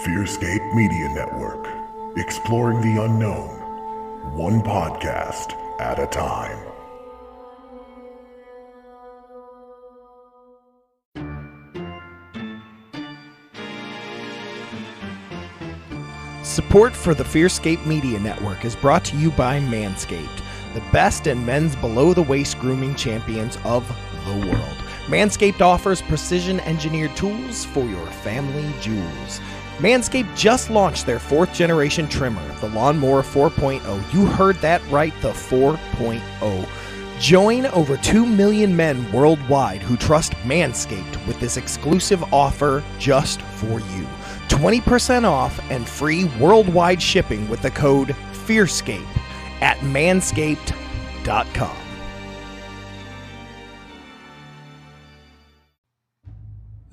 Fearscape Media Network, exploring the unknown, one podcast at a time. Support for the Fearscape Media Network is brought to you by Manscaped, the best in men's below-the-waist grooming champions of the world. Manscaped offers precision-engineered tools for your family jewels. Manscaped just launched their 4th-generation trimmer, the Lawnmower 4.0. You heard that right, the 4.0. Join over 2 million men worldwide who trust Manscaped with this exclusive offer just for you. 20% off and free worldwide shipping with the code FEARSCAPE at manscaped.com.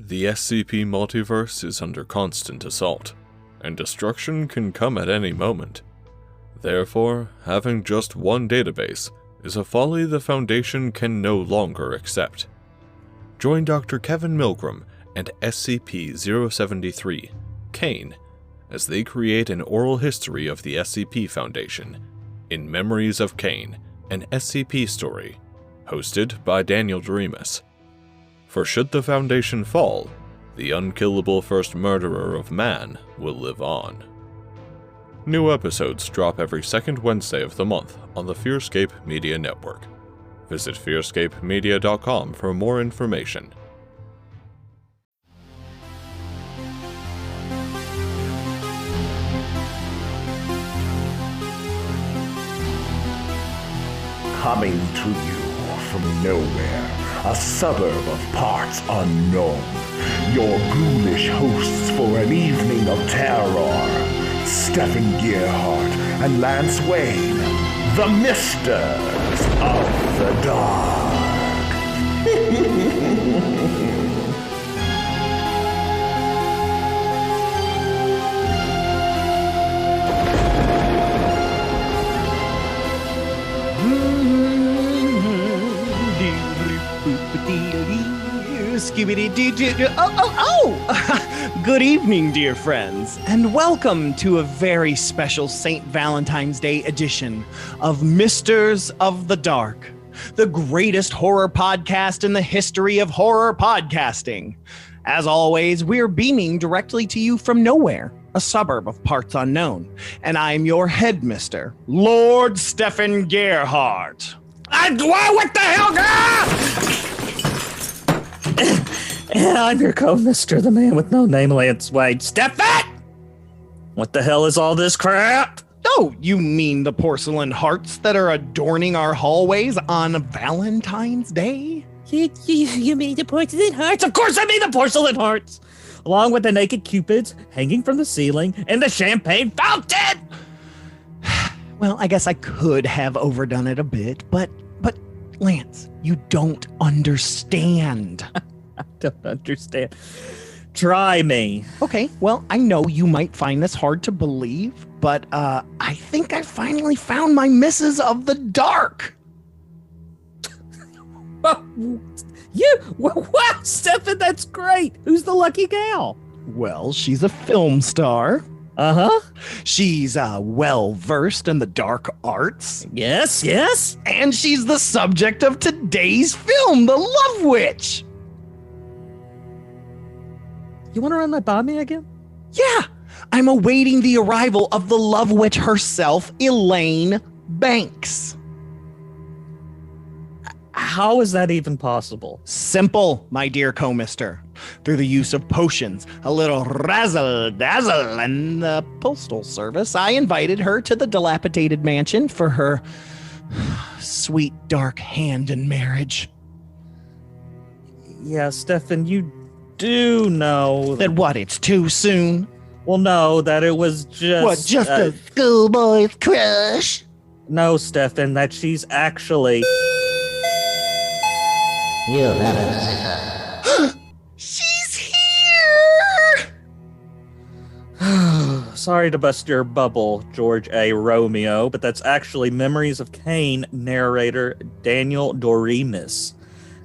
The SCP multiverse is under constant assault, and destruction can come at any moment. Therefore, having just one database is a folly the Foundation can no longer accept. Join Dr. Kevin Milgram and SCP-073, Cain, as they create an oral history of the SCP Foundation, in Memories of Cain, an SCP story, hosted by Daniel Doremus. For should the Foundation fall, the unkillable first murderer of man will live on. New episodes drop every second Wednesday of the month on the Fearscape Media Network. Visit fearscapemedia.com for more information. Coming to you from nowhere, a suburb of parts unknown, your ghoulish hosts for an evening of terror, Stefan Gearhart and Lance Wayne, the Misters of the Dark. Good evening, dear friends, and welcome to a very special St. Valentine's Day edition of Misters of the Dark, the greatest horror podcast in the history of horror podcasting. As always, we're beaming directly to you from nowhere, a suburb of parts unknown, and I'm your headmister, Lord Stefan Gearhart. What the hell, And I'm your co-mister, the man with no name, Lance Wade. Stefan! What the hell is all this crap? Oh, you mean the porcelain hearts that are adorning our hallways on Valentine's Day? You mean the porcelain hearts? Of course I mean the porcelain hearts! Along with the naked cupids hanging from the ceiling and the champagne fountain! Well, I guess I could have overdone it a bit, but Lance, you don't understand. I don't understand. Try me. Okay, well, I know you might find this hard to believe, but I think I finally found my Mrs. of the Dark. Wow, Stefan, that's great. Who's the lucky gal? Well, she's a film star. Uh-huh. She's well-versed in the dark arts. Yes. And she's the subject of today's film, The Love Witch. You want to run that by me again? Yeah, I'm awaiting the arrival of the Love Witch herself, Elaine Banks. How is that even possible? Simple, my dear co-mister. Through the use of potions, a little razzle-dazzle, and the postal service, I invited her to the dilapidated mansion for her sweet dark hand in marriage. Yeah, Stefan, you do know that what, it's too soon? Well, no, that it was just... What, just a schoolboy's crush? No, Stefan, that she's actually... You'll never see her. She's here! Sorry to bust your bubble, George A. Romeo, but that's actually Memories of Cain narrator Daniel Doremus.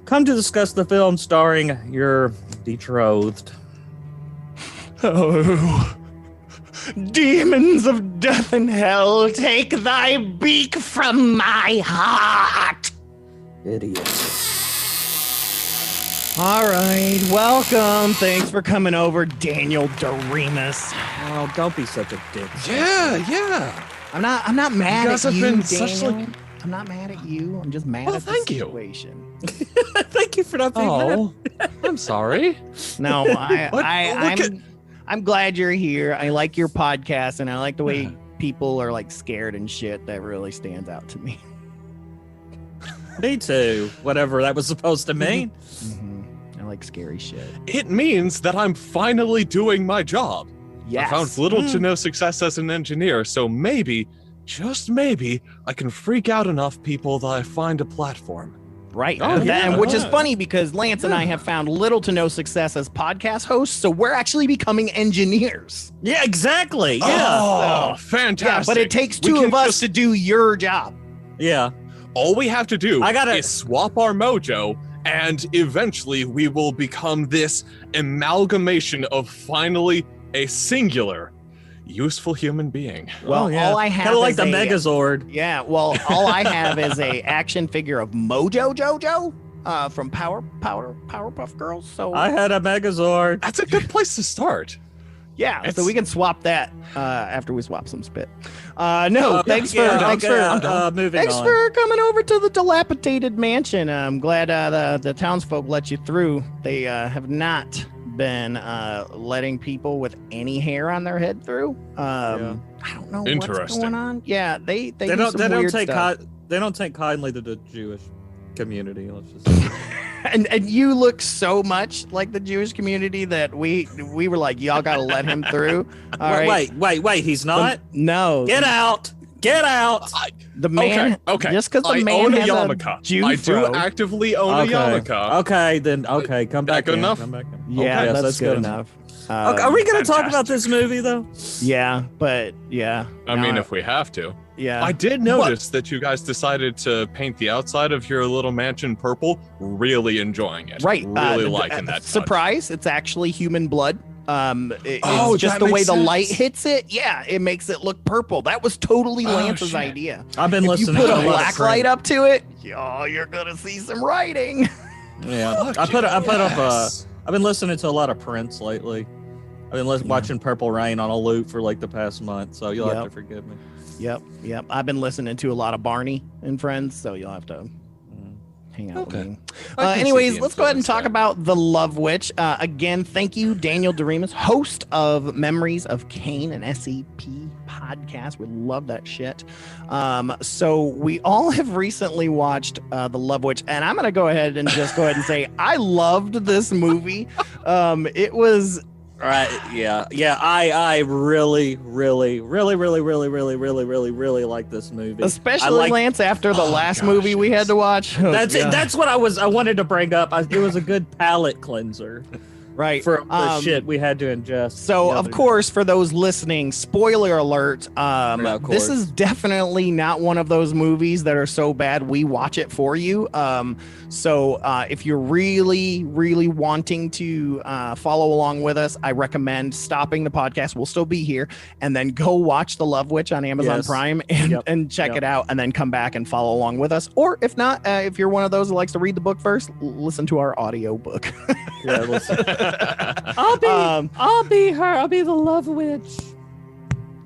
Come to discuss the film starring your betrothed. Oh, Demons of death and hell, take thy beak from my heart. Idiot. All right, welcome. Thanks for coming over, Daniel Doremus. Oh, don't be such a dick. Yeah. I'm not mad You guys at have you, been Daniel. such, like- I'm not mad at you. I'm just mad Well, at the thank you. situation. Thank you for not being Oh, I'm sorry. No, Look at- I'm glad you're here. I like your podcast, and I like the way people are like scared and shit. That really stands out to me. Me too. Whatever that was supposed to mean. I like scary shit. It means that I'm finally doing my job. Yes. I found little to no success as an engineer, so maybe, just maybe, I can freak out enough people that I find a platform. Right. Oh, yeah. And which is funny because Lance and I have found little to no success as podcast hosts, so we're actually becoming engineers. Yeah, exactly. Yeah. Oh, So- fantastic. Yeah, but it takes We two can of us just- to do your job. Yeah. All we have to do I gotta- is swap our mojo, and eventually we will become this amalgamation of finally a singular, useful human being. Well, all I have kind of like is the a- Megazord. Yeah, well, all I have is a action figure of Mojo Jojo from Powerpuff Girls. So I had a Megazord. That's a good place to start. yeah, so it's- we can swap that after we swap some spit. No, thanks yeah, for moving thanks on. for coming over to the dilapidated mansion. I'm glad the townsfolk let you through. They have not been letting people with any hair on their head through. I don't know what's Interesting. going on. Yeah, they They do don't. some They don't weird take. stuff. They don't take kindly to the Jewish community. Let's just. And you look so much like the Jewish community that we were like, y'all gotta let him through. All right. Wait. He's not. No. Get out. Get out. The man. Okay. Just because the I man own a has yarmulke. a Jew I do fro. actively own a yarmulke. Okay, then. Okay, come back. good in, enough? Come back in. Yeah, Okay, that's good enough. Okay, are we going to talk about this movie though? Yeah, but yeah. I mean, if we have to. yeah. I did notice that you guys decided to paint the outside of your little mansion purple. Really enjoying it. right. Really liking that touch. Surprise! It's actually human blood. It's Oh, just that the way makes the sense. light hits it. Yeah, it makes it look purple. That was totally Oh, Lance's shit. idea. I've been If you listening put to a lot of black Prince. light up to it, you're gonna see some writing. Yeah, Fuck I put up. yes. I've been listening to a lot of Prince lately. I've been watching Purple Rain on a loop for like the past month, so you'll have to forgive me. Yep. I've been listening to a lot of Barney and Friends, so you'll have to hang out with Okay. me. I can see Anyways, the let's go ahead and influence talk there. about The Love Witch. Again, thank you, Daniel Doremus, host of Memories of Cain and SCP Podcast. We love that shit. So we all have recently watched The Love Witch, and I'm going to go ahead and say I loved this movie. It was Right? Yeah. I really like this movie. especially Lance after the last movie we had to watch. Oh, That's it. God. That's what I wanted to bring up. It was a good palate cleanser right for the shit we had to ingest. So, the of other course, for those listening, spoiler alert, of this course. is definitely not one of those movies that are so bad we watch it for you. So if you're really, really wanting to follow along with us, I recommend stopping the podcast. We'll still be here, and then go watch The Love Witch on Amazon Yes. Prime and check it out, and then come back and follow along with us. Or if not, if you're one of those who likes to read the book first, listen to our audio book. Yeah, listen. I'll be her. I'll be the Love Witch.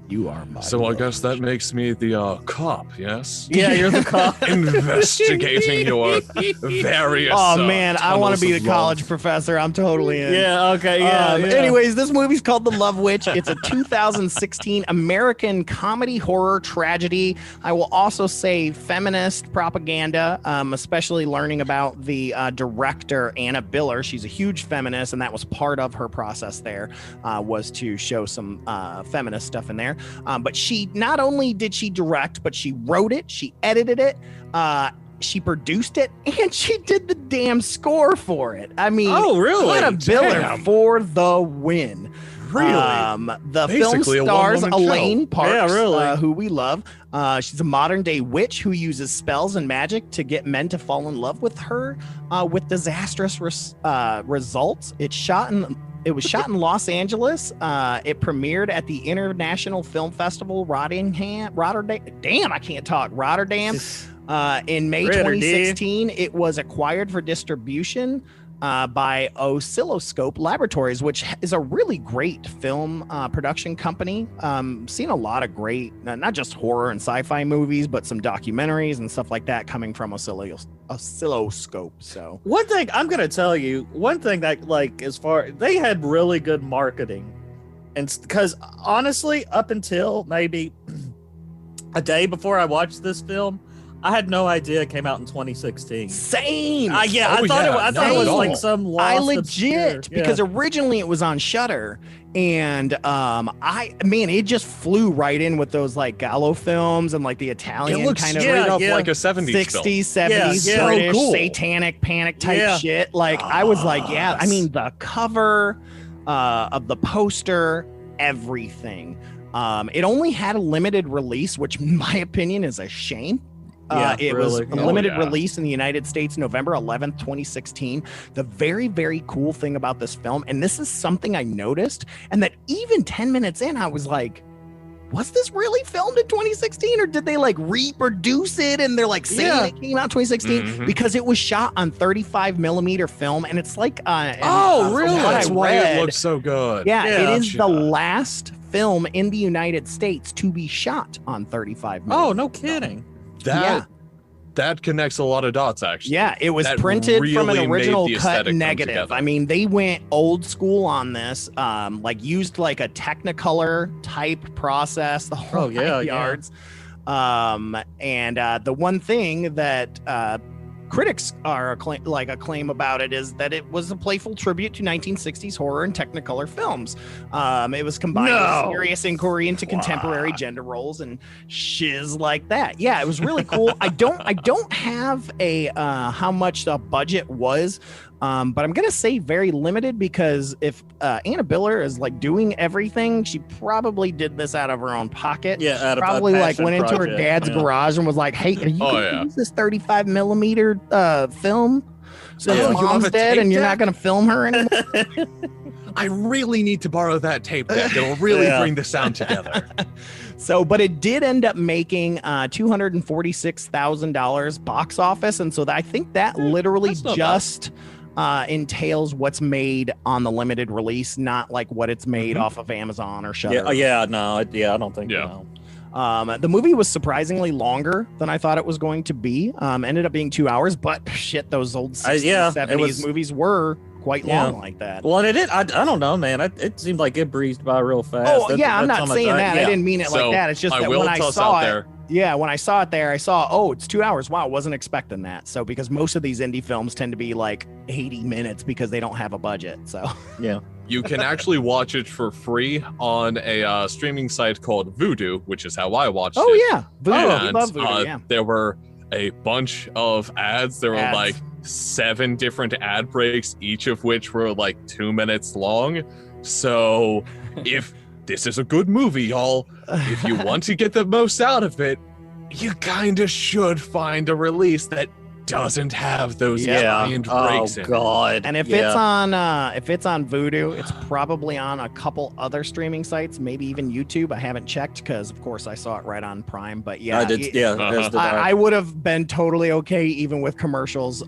You are my So I love. guess that makes me the cop, yes? Yeah, you're the cop. Investigating your various. Oh man, I want to tunnels be the of love. college professor. I'm totally in. Yeah. Okay. Yeah. Anyways, this movie's called The Love Witch. It's a 2016 American comedy horror tragedy. I will also say feminist propaganda, especially learning about the director, Anna Biller. She's a huge feminist, and that was part of her process there, was to show some feminist stuff in there. But she not only did she direct, but she wrote it, she edited it, she produced it, and she did the damn score for it. I mean, Oh, really? Anna Biller Damn. for the win. Really? The Basically a film stars one-woman show. Elaine Parks, Yeah, really. who we love. She's a modern day witch who uses spells and magic to get men to fall in love with her, with disastrous results. It's shot in It was shot in Los Angeles. It premiered at the International Film Festival Rotterdam. Damn, I can't talk. Rotterdam. In May 2016, it was acquired for distribution by Oscilloscope Laboratories, which is a really great film production company. Seen a lot of great, not just horror and sci-fi movies, but some documentaries and stuff like that coming from Oscilloscope. So one thing I'm gonna tell you, that as far they had really good marketing, and because honestly, up until maybe a day before I watched this film, I had no idea it came out in 2016. Same. I thought it was like some lost obscure. Because originally it was on Shudder, and it just flew right in with those like Gallo films and like the Italian kind of straight up like a 70s 60s, 70s British satanic panic type shit. Like I was like, I mean the cover of the poster, everything. It only had a limited release, which in my opinion is a shame. It was a limited release in the United States, November 11th, 2016. The very, very cool thing about this film, and this is something I noticed, and that even 10 minutes in, I was like, was this really filmed in 2016, or did they like reproduce it and they're like saying it came out 2016? Mm-hmm. Because it was shot on 35 millimeter film, and it's like really? That's why it looks so good. It is the last film in the United States to be shot on 35 millimeter. Oh, no kidding. That connects a lot of dots, actually. Yeah, it was printed from an original cut negative. I mean, they went old school on this, used like a Technicolor type process, the whole yards. And the one thing that critics are acclaim about it is that it was a playful tribute to 1960s horror and Technicolor films. It was combined with serious inquiry into contemporary gender roles and shiz like that. Yeah, it was really cool. I don't have a how much the budget was. But I'm going to say very limited, because if Anna Biller is like doing everything, she probably did this out of her own pocket. Yeah, probably like went into her dad's garage and was like, hey, are you going to use this 35 millimeter film? So mom's dead and you're not going to film her anymore? I really need to borrow that tape deck. It'll really bring the sound together. So, but it did end up making $246,000 box office. And so I think that literally just entails what's made on the limited release, not like what it's made off of Amazon or Shudder. I don't think so. The movie was surprisingly longer than I thought it was going to be. Ended up being 2 hours, but shit, those old 60s, 70s movies were quite long like that. Well, and I don't know, man. It seemed like it breezed by real fast. I'm not saying that. I didn't mean it like that. It's just that when I saw it, when I saw it there, I saw, it's 2 hours. Wow, wasn't expecting that. So because most of these indie films tend to be like 80 minutes because they don't have a budget. So you can actually watch it for free on a streaming site called Vudu, which is how I watched it. Oh yeah, Vudu. We love Vudu. There were a bunch of ads. There were like 7 different ad breaks, each of which were like 2 minutes long. So if this is a good movie, y'all, if you want to get the most out of it, you kind of should find a release that doesn't have those giant breaks in it. And if it's on Vudu, it's probably on a couple other streaming sites, maybe even YouTube. I haven't checked because of course I saw it right on Prime, but I would have been totally okay even with commercials,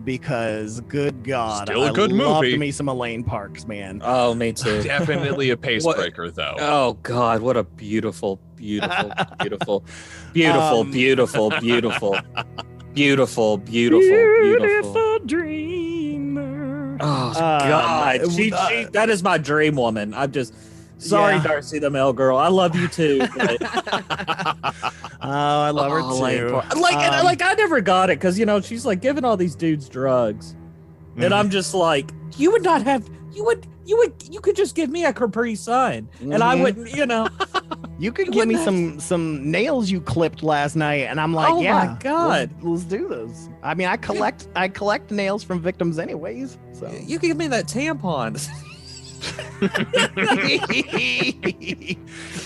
because good God, still a good movie. Loved me some Elaine Parks, man. Oh, me too. Definitely a pace breaker though. Oh God, what a beautiful dreamer. Oh God, that is my dream woman. I'm just sorry, Darcy the Mail Girl. I love you too. But... I love her too. I never got it because she's like giving all these dudes drugs, and I'm just like, you could just give me a Capri Sun, and I wouldn't, You could give me some nails you clipped last night, and I'm like, my God, let's do this. I mean, I collect nails from victims anyways. So you can give me that tampon.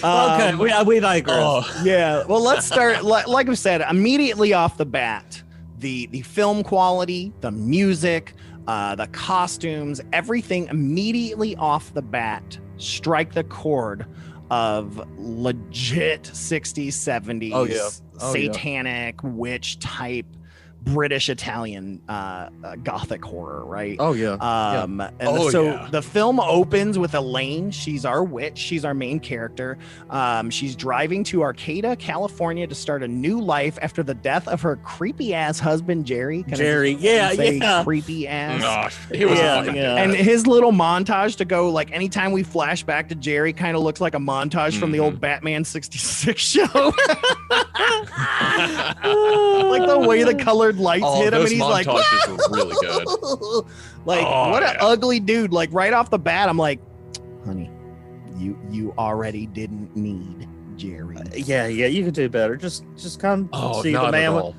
Okay, we digress. Yeah, well, let's start. Like I said, immediately off the bat, the film quality, the music, the costumes, everything immediately off the bat strike the chord of legit 60s, 70s satanic witch type British Italian gothic horror, right? The film opens with Elaine. She's our witch. She's our main character. She's driving to Arcata, California to start a new life after the death of her creepy ass husband Jerry. Creepy ass. Gosh, it was and his little montage to go, like, anytime we flash back to Jerry, kind of looks like a montage from the old Batman 66 show. Like the way the colored lights hit him, and he's like, were really good. What an ugly dude. Like, right off the bat, I'm like, honey, you already didn't need Jerry. You could do better. Just come see the man.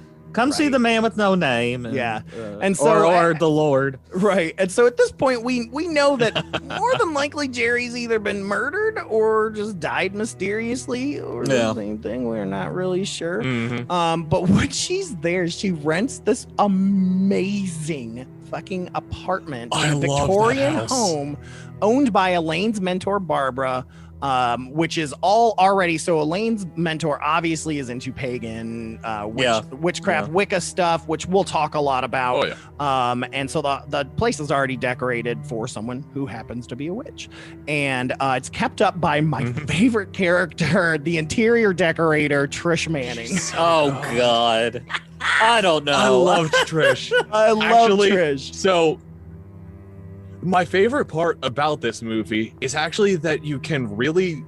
See the man with no name. And so or the Lord. Right. And so at this point, we know that more than likely Jerry's either been murdered or just died mysteriously, or the same thing. We're not really sure. But when she's there, she rents this amazing fucking apartment in a Victorian home owned by Elaine's mentor, Barbara. Which is all already, so Elaine's mentor obviously is into pagan witchcraft, Wicca stuff, which we'll talk a lot about. And so the place is already decorated for someone who happens to be a witch, and it's kept up by my favorite character, the interior decorator, Trish Manning. Oh God, I don't know. I loved Trish. I love Trish. So my favorite part about this movie is actually that you can really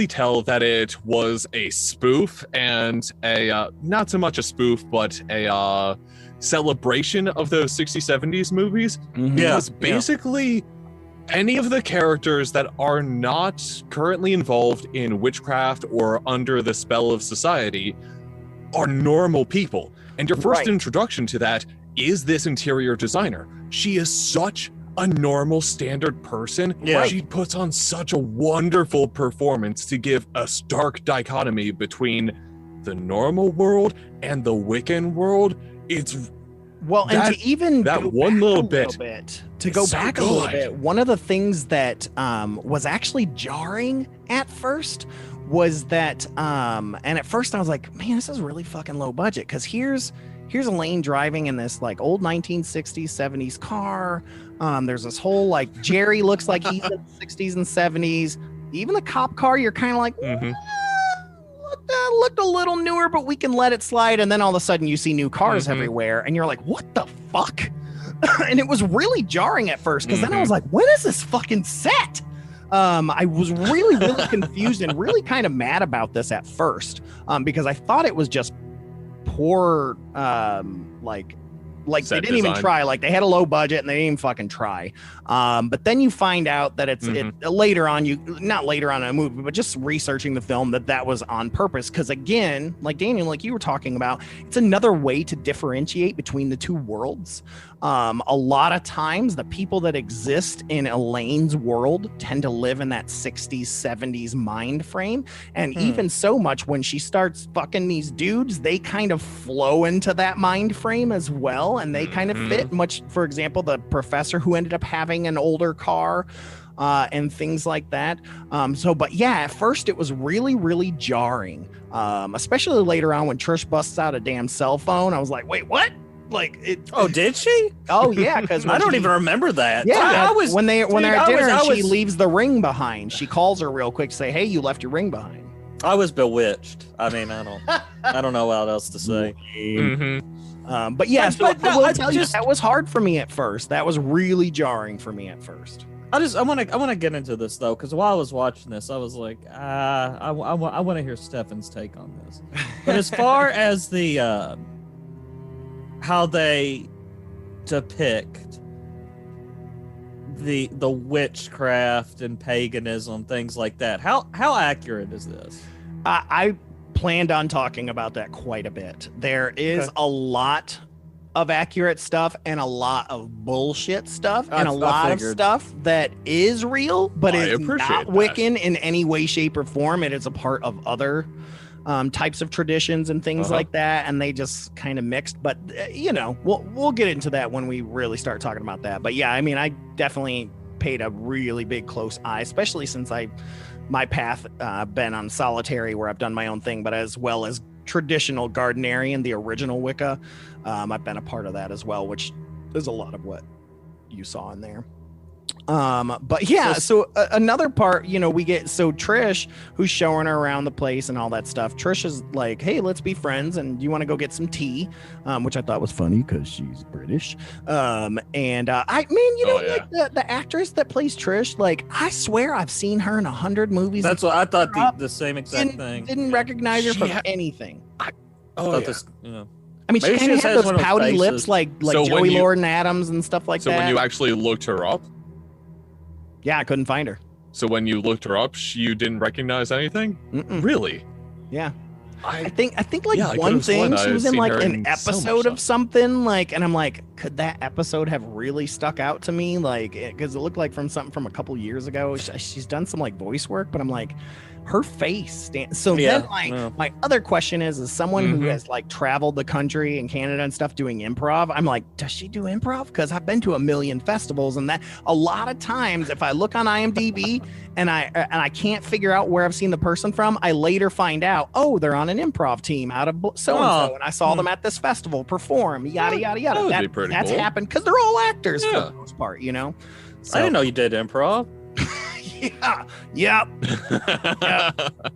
tell that it was a spoof, and a not so much a spoof, but a celebration of those 60s, 70s movies. Because basically any of the characters that are not currently involved in witchcraft or under the spell of society are normal people. And your first introduction to that is this interior designer. She is such a normal, standard person. She puts on such a wonderful performance to give a stark dichotomy between the normal world and the Wiccan world. It's and to even that go one back little a bit, bit, to go back a little bit, one of the things that was actually jarring at first was that, and at first I was like, man, this is really fucking low budget, because here's Elaine driving in this like old 1960s, 70s car. There's this whole, like, Jerry looks like he's in the 60s and 70s. Even the cop car, you're kind of like, looked a little newer, but we can let it slide. And then all of a sudden you see new cars everywhere, and you're like, what the fuck? And it was really jarring at first, because then I was like, when is this fucking set? I was really, really confused and really kind of mad about this at first, because I thought it was just poor, like they didn't even try. Like, they had a low budget and they didn't even fucking try. But then you find out that it's later on, not later on in a movie, but just researching the film, that was on purpose. Because again, like Daniel, like you were talking about, it's another way to differentiate between the two worlds. A lot of times the people that exist in Elaine's world tend to live in that 60s, 70s mind frame. And even so much, when she starts fucking these dudes, they kind of flow into that mind frame as well. And they kind of fit much, for example, the professor who ended up having an older car, and things like that. But yeah, at first it was really, really jarring. Especially later on when Trish busts out a damn cell phone. I was like, wait, what? Like it. Oh, did she? Oh yeah, because I don't even remember that. Yeah, when they're at dinner and she leaves the ring behind. She calls her real quick to say, "Hey, you left your ring behind." I was bewitched. I mean, I don't know what else to say. But yes, but I will tell you, that was hard for me at first. That was really jarring for me at first. I want to get into this though, because while I was watching this, I was like, I want to hear Stefan's take on this. But as far as the how they depict the witchcraft and paganism, things like that, how accurate is this? I planned on talking about that quite a bit. There is a lot of accurate stuff and a lot of bullshit stuff and a lot of stuff that is real, but it's not Wiccan in any way, shape, or form. It is a part of other types of traditions and things like that, and they just kind of mixed. But we'll get into that when we really start talking about that. But yeah, I mean, I definitely paid a really big close eye, especially since my path been on solitary, where I've done my own thing, but as well as traditional Gardenarian, the original Wicca. I've been a part of that as well, which is a lot of what you saw in there. But yeah, so another part, we get, so Trish, who's showing her around the place and all that stuff. Trish is like, hey, let's be friends, and you want to go get some tea, which I thought was funny because she's British. The actress that plays Trish, like, I swear I've seen her in 100 movies. That's what I thought. The same exact thing. Didn't recognize her from anything. I mean, she kind of had those pouty lips like so Joey Lauren Adams and stuff like that. So when you actually looked her up? Yeah, I couldn't find her. So when you looked her up, you didn't recognize anything? Really? Yeah. I think one thing, she was in like an episode of something, like, and I'm like, could that episode have really stuck out to me? Like, because it looked like from something from a couple years ago. She's done some like voice work, but I'm like, her face. Then my other question is someone who has like traveled the country and Canada and stuff doing improv. I'm like, does she do improv? Because I've been to a million festivals, and that a lot of times if I look on IMDb and I can't figure out where I've seen the person from, I later find out, oh, they're on an improv team out of so and so, and I saw them at this festival perform. Yada yada yada. That's happened because they're all actors for the most part, So, I didn't know you did improv. Yep.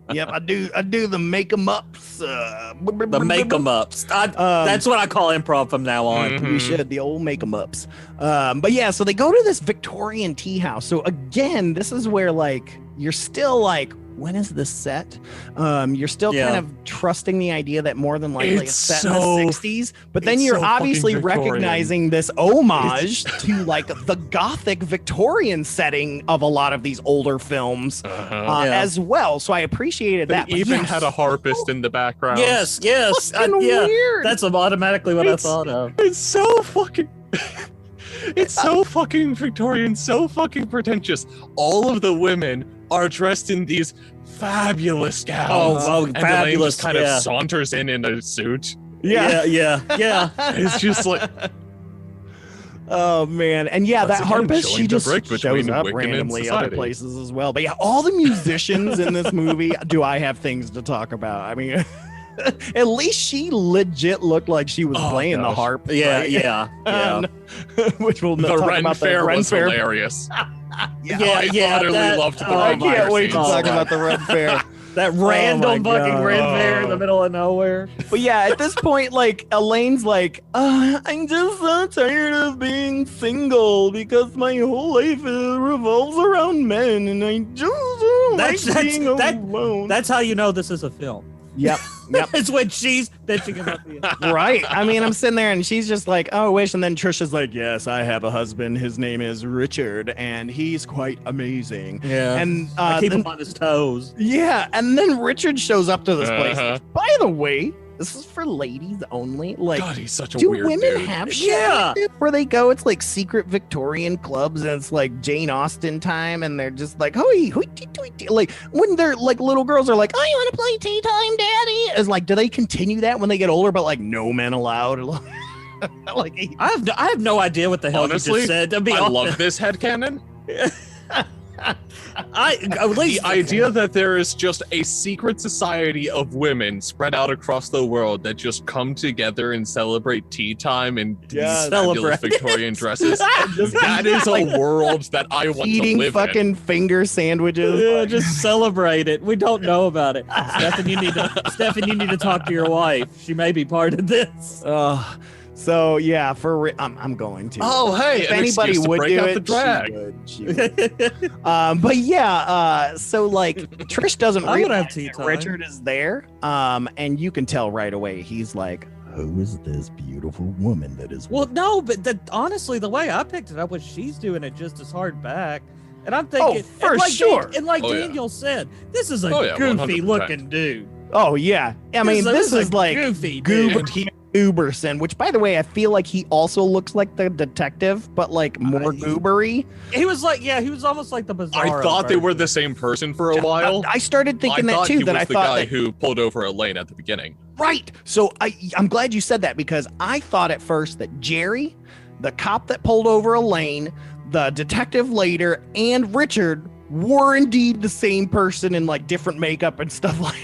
I do the make 'em ups. The make 'em ups. That's what I call improv from now on. We should, the old make 'em ups. But yeah, so they go to this Victorian tea house. So again, this is where like you're still like, when is this set? You're still kind of trusting the idea that more than likely it's set in the 60s, but then you're obviously recognizing this homage to like the Gothic Victorian setting of a lot of these older films as well. So I appreciated that. They even had a harpist in the background. Yes. Weird. That's automatically what I thought of. It's so fucking... It's so fucking Victorian, so fucking pretentious. All of the women are dressed in these fabulous gowns. And fabulous! Kind of saunters in a suit. Yeah. It's just like, oh man, and that harpist, she just shows up randomly other places as well. But yeah, all the musicians in this movie, do I have things to talk about? I mean. At least she legit looked like she was playing the harp. Yeah. Which we'll the talk Ren about. Fair was hilarious. I loved the I can't wait to talk about the Ren Fair. That random fucking Ren Fair in the middle of nowhere. But yeah, at this point, like, Elaine's like, I'm just so tired of being single because my whole life revolves around men, and I just don't like being alone. That's how you know this is a film. Yep. It's when she's bitching about the right. I mean, I'm sitting there and she's just like, oh, wish. And then Trisha's like, yes, I have a husband. His name is Richard, and he's quite amazing. Yeah. And I keep him on his toes. Yeah. And then Richard shows up to this place. By the way, this is for ladies only. Like, God, he's such a do weird women dude. have shit like this where they go? It's like secret Victorian clubs, and it's like Jane Austen time, and they're just like, like when they're like little girls are like, oh, you want to play tea time, daddy? It's like, do they continue that when they get older, but like no men allowed? Like, I have no idea what the hell honestly, you just said. I love this headcanon. The idea that there is just a secret society of women spread out across the world that just come together and celebrate tea time in these fabulous Victorian dresses. That is a world that I want to eating live fucking in. Finger sandwiches. Yeah, just celebrate it. We don't know about it. Stefan, you need to talk to your wife. She may be part of this. So yeah, I'm going to. Oh hey, if anybody would do it, she would. But yeah, so like Trish doesn't realize that Richard is there, and you can tell right away. He's like, who is this beautiful woman that is? Well, no, but honestly, the way I picked it up was she's doing it just as hard back. And I'm thinking, for sure. Daniel said, this is a goofy 100%. looking dude. Oh yeah, I mean this is like goofy goober dude. Uberson, which, by the way, I feel like he also looks like the detective, but like more goobery. He was like, he was almost like the Bizarro. I thought they were the same person for a while. I started thinking that too. That I thought the guy who pulled over Elaine at the beginning. Right. So I'm glad you said that, because I thought at first that Jerry, the cop that pulled over Elaine, the detective later, and Richard were indeed the same person in like different makeup and stuff like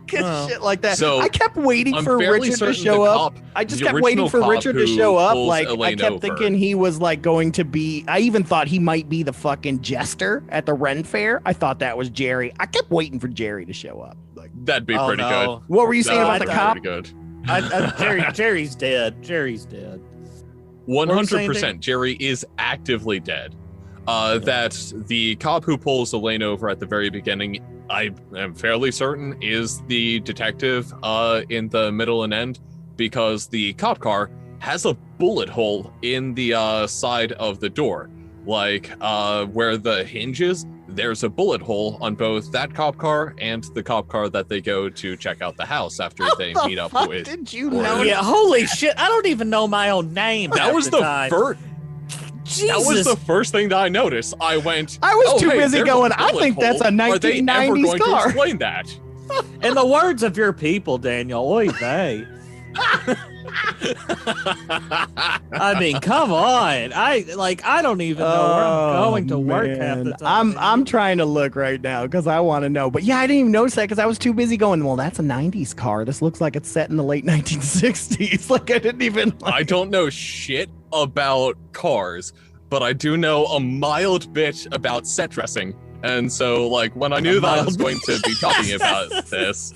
shit like that. So I kept waiting for Richard to show up. I just kept waiting for Richard to show up. Like I kept thinking he was like going to be. I even thought he might be the fucking jester at the Ren Fair. I thought that was Jerry. I kept waiting for Jerry to show up. Like that'd be pretty good. What were you saying about the cop? Good. Jerry's dead. Jerry's dead. 100%. Jerry is actively dead. That the cop who pulls Elaine over at the very beginning, I am fairly certain, is the detective in the middle and end, because the cop car has a bullet hole in the side of the door. Like where the hinge is, there's a bullet hole on both that cop car and the cop car that they go to check out the house after they meet up with. Did you know? Yeah, holy shit. I don't even know my own name. That was the first. Jesus. That was the first thing that I noticed. I was too busy going, I think that's a 1990s Are they ever going car. to explain that? In the words of your people, Daniel, oy vey. I mean, come on. I don't even know where I'm going to work half the time. I'm trying to look right now because I want to know. But yeah, I didn't even notice that because I was too busy going, well, that's a 90s car. This looks like it's set in the late 1960s. Like I didn't even I don't know shit about cars, but I do know a mild bit about set dressing. And so like when I knew that I was going to be talking about this,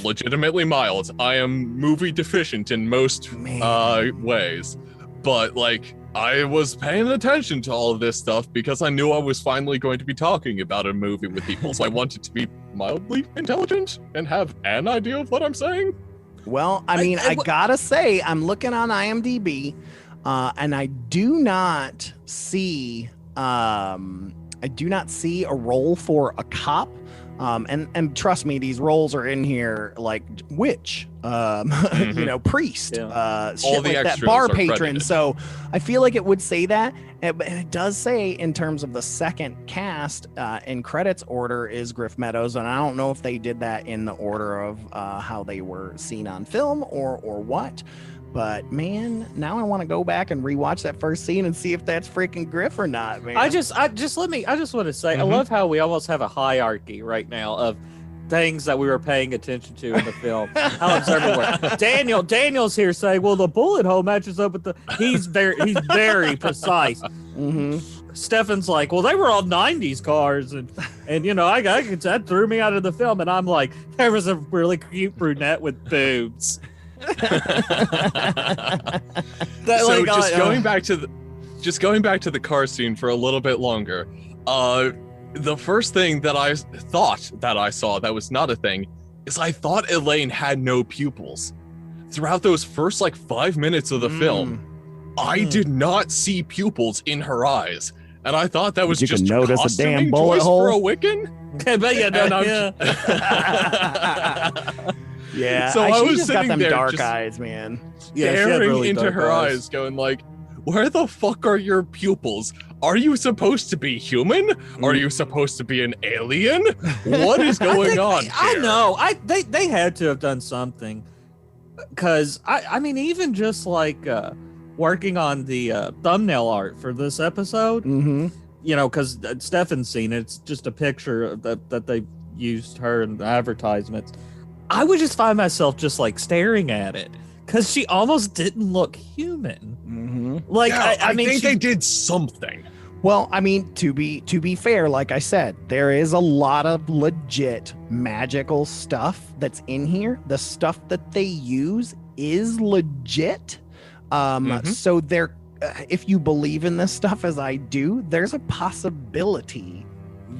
legitimately mild. I am movie deficient in most ways, but like I was paying attention to all of this stuff because I knew I was finally going to be talking about a movie with people, so I wanted to be mildly intelligent and have an idea of what I'm saying. Well, I mean, I gotta say, I'm looking on IMDb, and I do not see a role for a cop. And trust me, these roles are in here like witch, you know, priest, shit like that, bar patron. Credited. So I feel like it would say that, and it does say in terms of the second cast in credits order is Griff Meadows, and I don't know if they did that in the order of how they were seen on film or what. But man, now I want to go back and rewatch that first scene and see if that's freaking Griff or not, man. I just want to say, I love how we almost have a hierarchy right now of things that we were paying attention to in the film. How it's everywhere. Daniel's here saying, well, the bullet hole matches up with he's very precise. Stefan's like, well, they were all 90s cars, and you know, that threw me out of the film, and I'm like, there was a really cute brunette with boobs. Going back to the car scene for a little bit longer, the first thing that I thought that I saw that was not a thing is I thought Elaine had no pupils. Throughout those first like 5 minutes of the film, I did not see pupils in her eyes, and I thought that was just notice a damn bullet hole for a Wiccan. Yeah, so I was just got sitting them there dark just eyes, man. Staring really into her eyes, going like, where the fuck are your pupils? Are you supposed to be human? Are you supposed to be an alien? What is going on here? I know. They had to have done something. Because, I mean, even just like working on the thumbnail art for this episode, you know, because Stefan's seen it. It's just a picture that they used her in the advertisements. I would just find myself just like staring at it because she almost didn't look human. Like, yeah, I mean, think they did something. Well, I mean, to be fair, like I said, there is a lot of legit magical stuff that's in here. The stuff that they use is legit. So there, if you believe in this stuff as I do, there's a possibility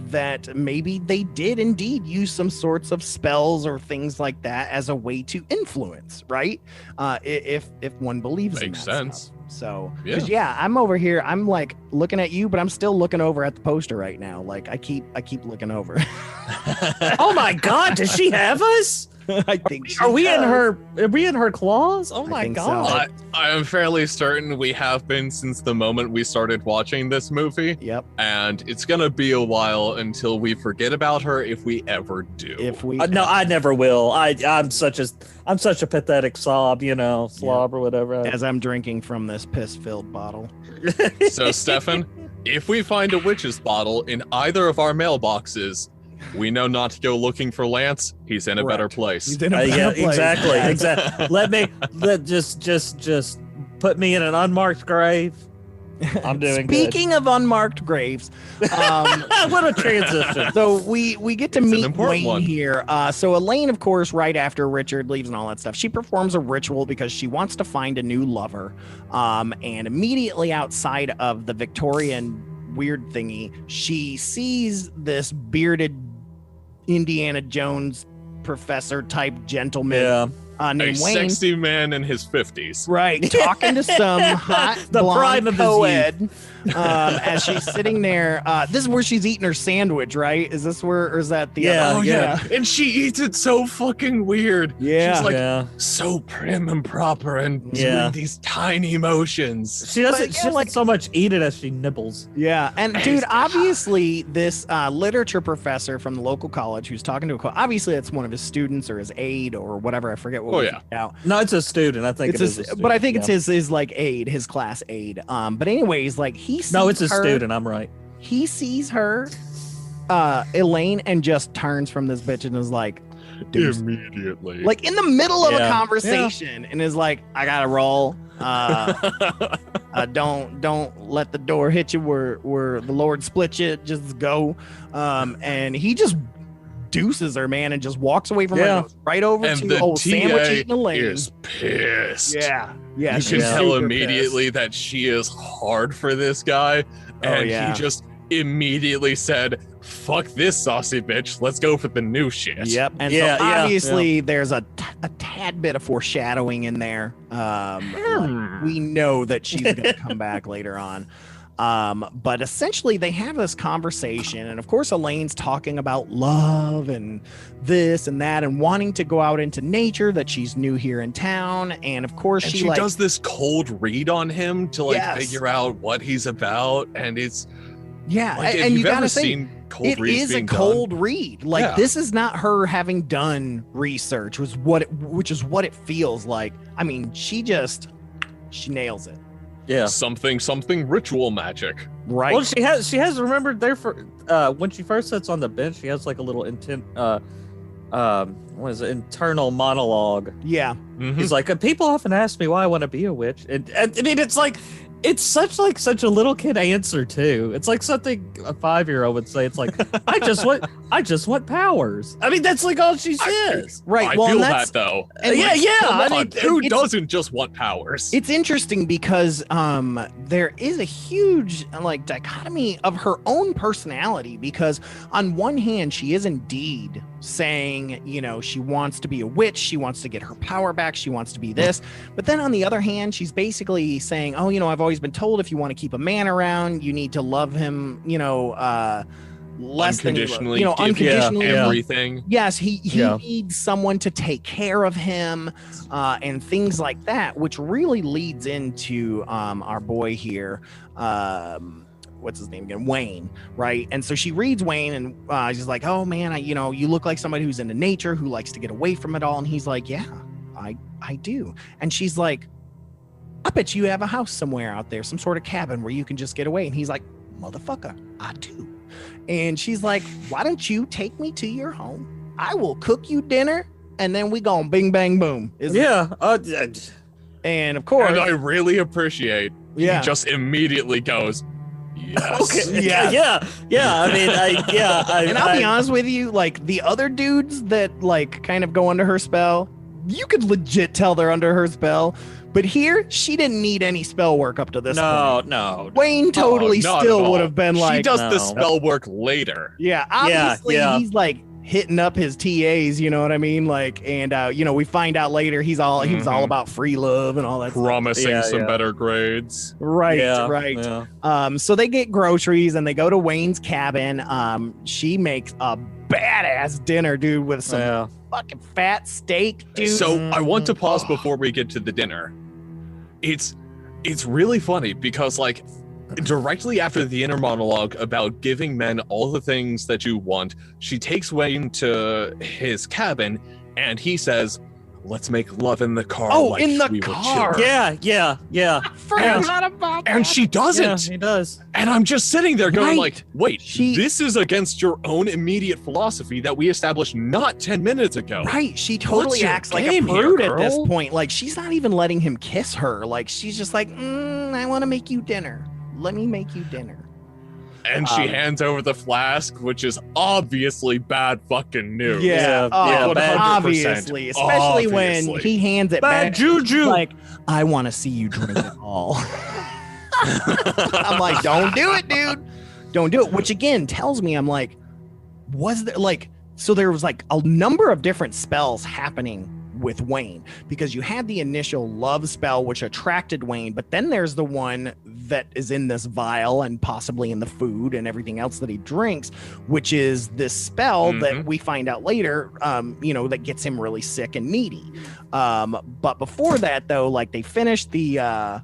that maybe they did indeed use some sorts of spells or things like that as a way to influence, right? If one believes in that. Makes sense. Stuff. So, because I'm over here, I'm like looking at you, but I'm still looking over at the poster right now. Like I keep looking over. Oh my God, does she have us? I think she Are we in does. her claws? Oh my think so. god. I am fairly certain we have been since the moment we started watching this movie. Yep. And it's gonna be a while until we forget about her, if we ever do. If we No, I never will. I'm such a pathetic slob or whatever. as I'm drinking from this piss-filled bottle. So, Stefan, if we find a witch's bottle in either of our mailboxes, we know not to go looking for Lance. He's in a better Correct. place. He's in a Yeah, better place. exactly. Let just put me in an unmarked grave. I'm doing Speaking of unmarked graves, good. What a transition. so we get to It's an meet important Wayne one. here. So Elaine, of course, right after Richard leaves and all that stuff, she performs a ritual because she wants to find a new lover. And immediately outside of the Victorian weird thingy, she sees this bearded Indiana Jones professor type gentleman Yeah. A named Wayne. sexy man in his 50s. Right, talking to some hot The prime blonde of his co-ed as she's sitting there. This is where she's eating her sandwich, right? Is this where, or is that the Yeah, other? Oh, yeah. And she eats it so fucking weird. Yeah. She's like Yeah. so prim and proper and Yeah. doing these tiny motions. She doesn't But, she doesn't so much eat it as she nibbles. Yeah, and dude, obviously this literature professor from the local college who's talking to obviously it's one of his students or his aide or whatever. I forget what. Oh, we yeah. picked out. No, it's a student. I think It's it is. his, but I think it's his like aide, his class aide. But anyways, like he sees No, it's a her, student. I'm right. He sees her, Elaine, and just turns from this bitch and is like, dude, Immediately. like in the middle of a Yeah. conversation, and is like, I gotta roll. Don't let the door hit you where the Lord split you. Just go. And he just deuces her, man, and just walks away from her, and goes right over and to the old sandwich TA eating Elaine. is pissed. Yeah, You can she's tell super immediately that she is hard for this guy. And yeah. he just immediately said, fuck this saucy bitch. Let's go for the new shit. pissed. Yep. And Yeah, so yeah, obviously there's a tad bit of foreshadowing in there. Like, we know that she's gonna come back later on. But essentially they have this conversation, and of course Elaine's talking about love and this and that and wanting to go out into nature, that she's new here in town, and of course And she she like, does this cold read on him to like Yes. figure out what he's about. And it's yeah, like, if and you you've gotta ever say seen cold it reads is a being cold done, read. Like Yeah. this is not her having done research, which is what it feels like. I mean, she nails it. Yeah. something ritual magic. Right. Well, she has remembered there for when she first sits on the bench, she has like a little what is it, internal monologue. yeah. Mhm. He's like, people often ask me why I want to be a witch, and I mean, it's like, it's such a little kid answer too. It's like something a 5-year-old would say. It's like, I just want powers. I mean, that's like all she says. Right. I well, feel and that that's, though. and Yeah, like, yeah. Come I on, mean, who it's- doesn't just want powers? It's interesting because there is a huge like dichotomy of her own personality, because on one hand she is indeed saying, she wants to be a witch, she wants to get her power back, she wants to be this, but then on the other hand she's basically saying, I've always been told if you want to keep a man around, you need to love him, less than Unconditionally, unconditionally. everything. Yes, he Yeah. needs someone to take care of him, and things like that, which really leads into our boy here. What's his name again? Wayne, right? And so she reads Wayne, and she's like, "Oh man, you look like somebody who's into nature, who likes to get away from it all." And he's like, "Yeah, I do." And she's like, "I bet you have a house somewhere out there, some sort of cabin where you can just get away." And he's like, "Motherfucker, I do." And she's like, "Why don't you take me to your home? I will cook you dinner, and then we gon' bing bang boom." Yeah. And of course, And I really appreciate yeah. he just immediately goes, yes. Okay. Yeah. Yeah. I mean, And I'll be honest with you, like the other dudes that like kind of go under her spell, you could legit tell they're under her spell. But here, she didn't need any spell work up to this point. No. Wayne totally not at still all. would have been like, she does the no. spell work later. yeah, obviously yeah. he's like hitting up his TAs, you know what I mean? Like, and we find out later he was all Mhm. about free love and all that stuff. Promising Yeah, some yeah. better grades. Right, Yeah, right. yeah. So they get groceries and they go to Wayne's cabin. She makes a badass dinner, dude, with some fucking fat steak, dude. So I want to pause before we get to the dinner. It's really funny because like directly after the inner monologue about giving men all the things that you want, she takes Wayne to his cabin and he says, let's make love in the car. Oh, like in the we were car. children." Yeah. Forgot about that. And she doesn't. Yeah, he does. And I'm just sitting there going like, wait, She- this is against your own immediate philosophy that we established not 10 minutes ago. Right, she totally What's your acts like a game here, prude at this girl? point. Like, she's not even letting him kiss her. Like, she's just like, I want to make you dinner. Let me make you dinner. And she hands over the flask, which is obviously bad fucking news. Yeah, bad. obviously. Especially when he hands it Bad back. juju. Like, I want to see you drink it all. I'm like, don't do it, dude. Don't do it. Which again tells me, I'm like, was there like, so there was like a number of different spells happening with Wayne, because you had the initial love spell which attracted Wayne, but then there's the one that is in this vial and possibly in the food and everything else that he drinks, which is this spell that we find out later, that gets him really sick and needy. But before that though, like they finished the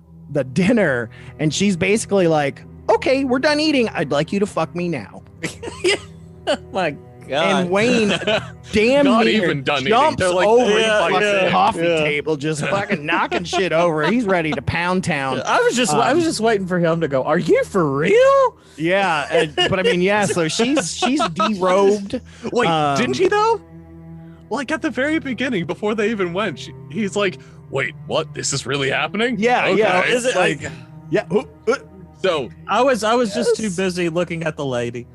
dinner and she's basically like, okay, we're done eating. I'd like you to fuck me now. Oh my God. And Wayne damn Not near even done eating. jumps They're like, over the yeah, fucking yeah, coffee yeah. table, just fucking knocking shit over. He's ready to pound town. I was just waiting for him to go, are you for real? Yeah, but I mean, yeah. So she's derobed. Wait, didn't she though? Like at the very beginning, before they even went, he's like, wait, what? This is really happening? Yeah, Okay. yeah. Is it like Yeah, So I was just too busy looking at the lady.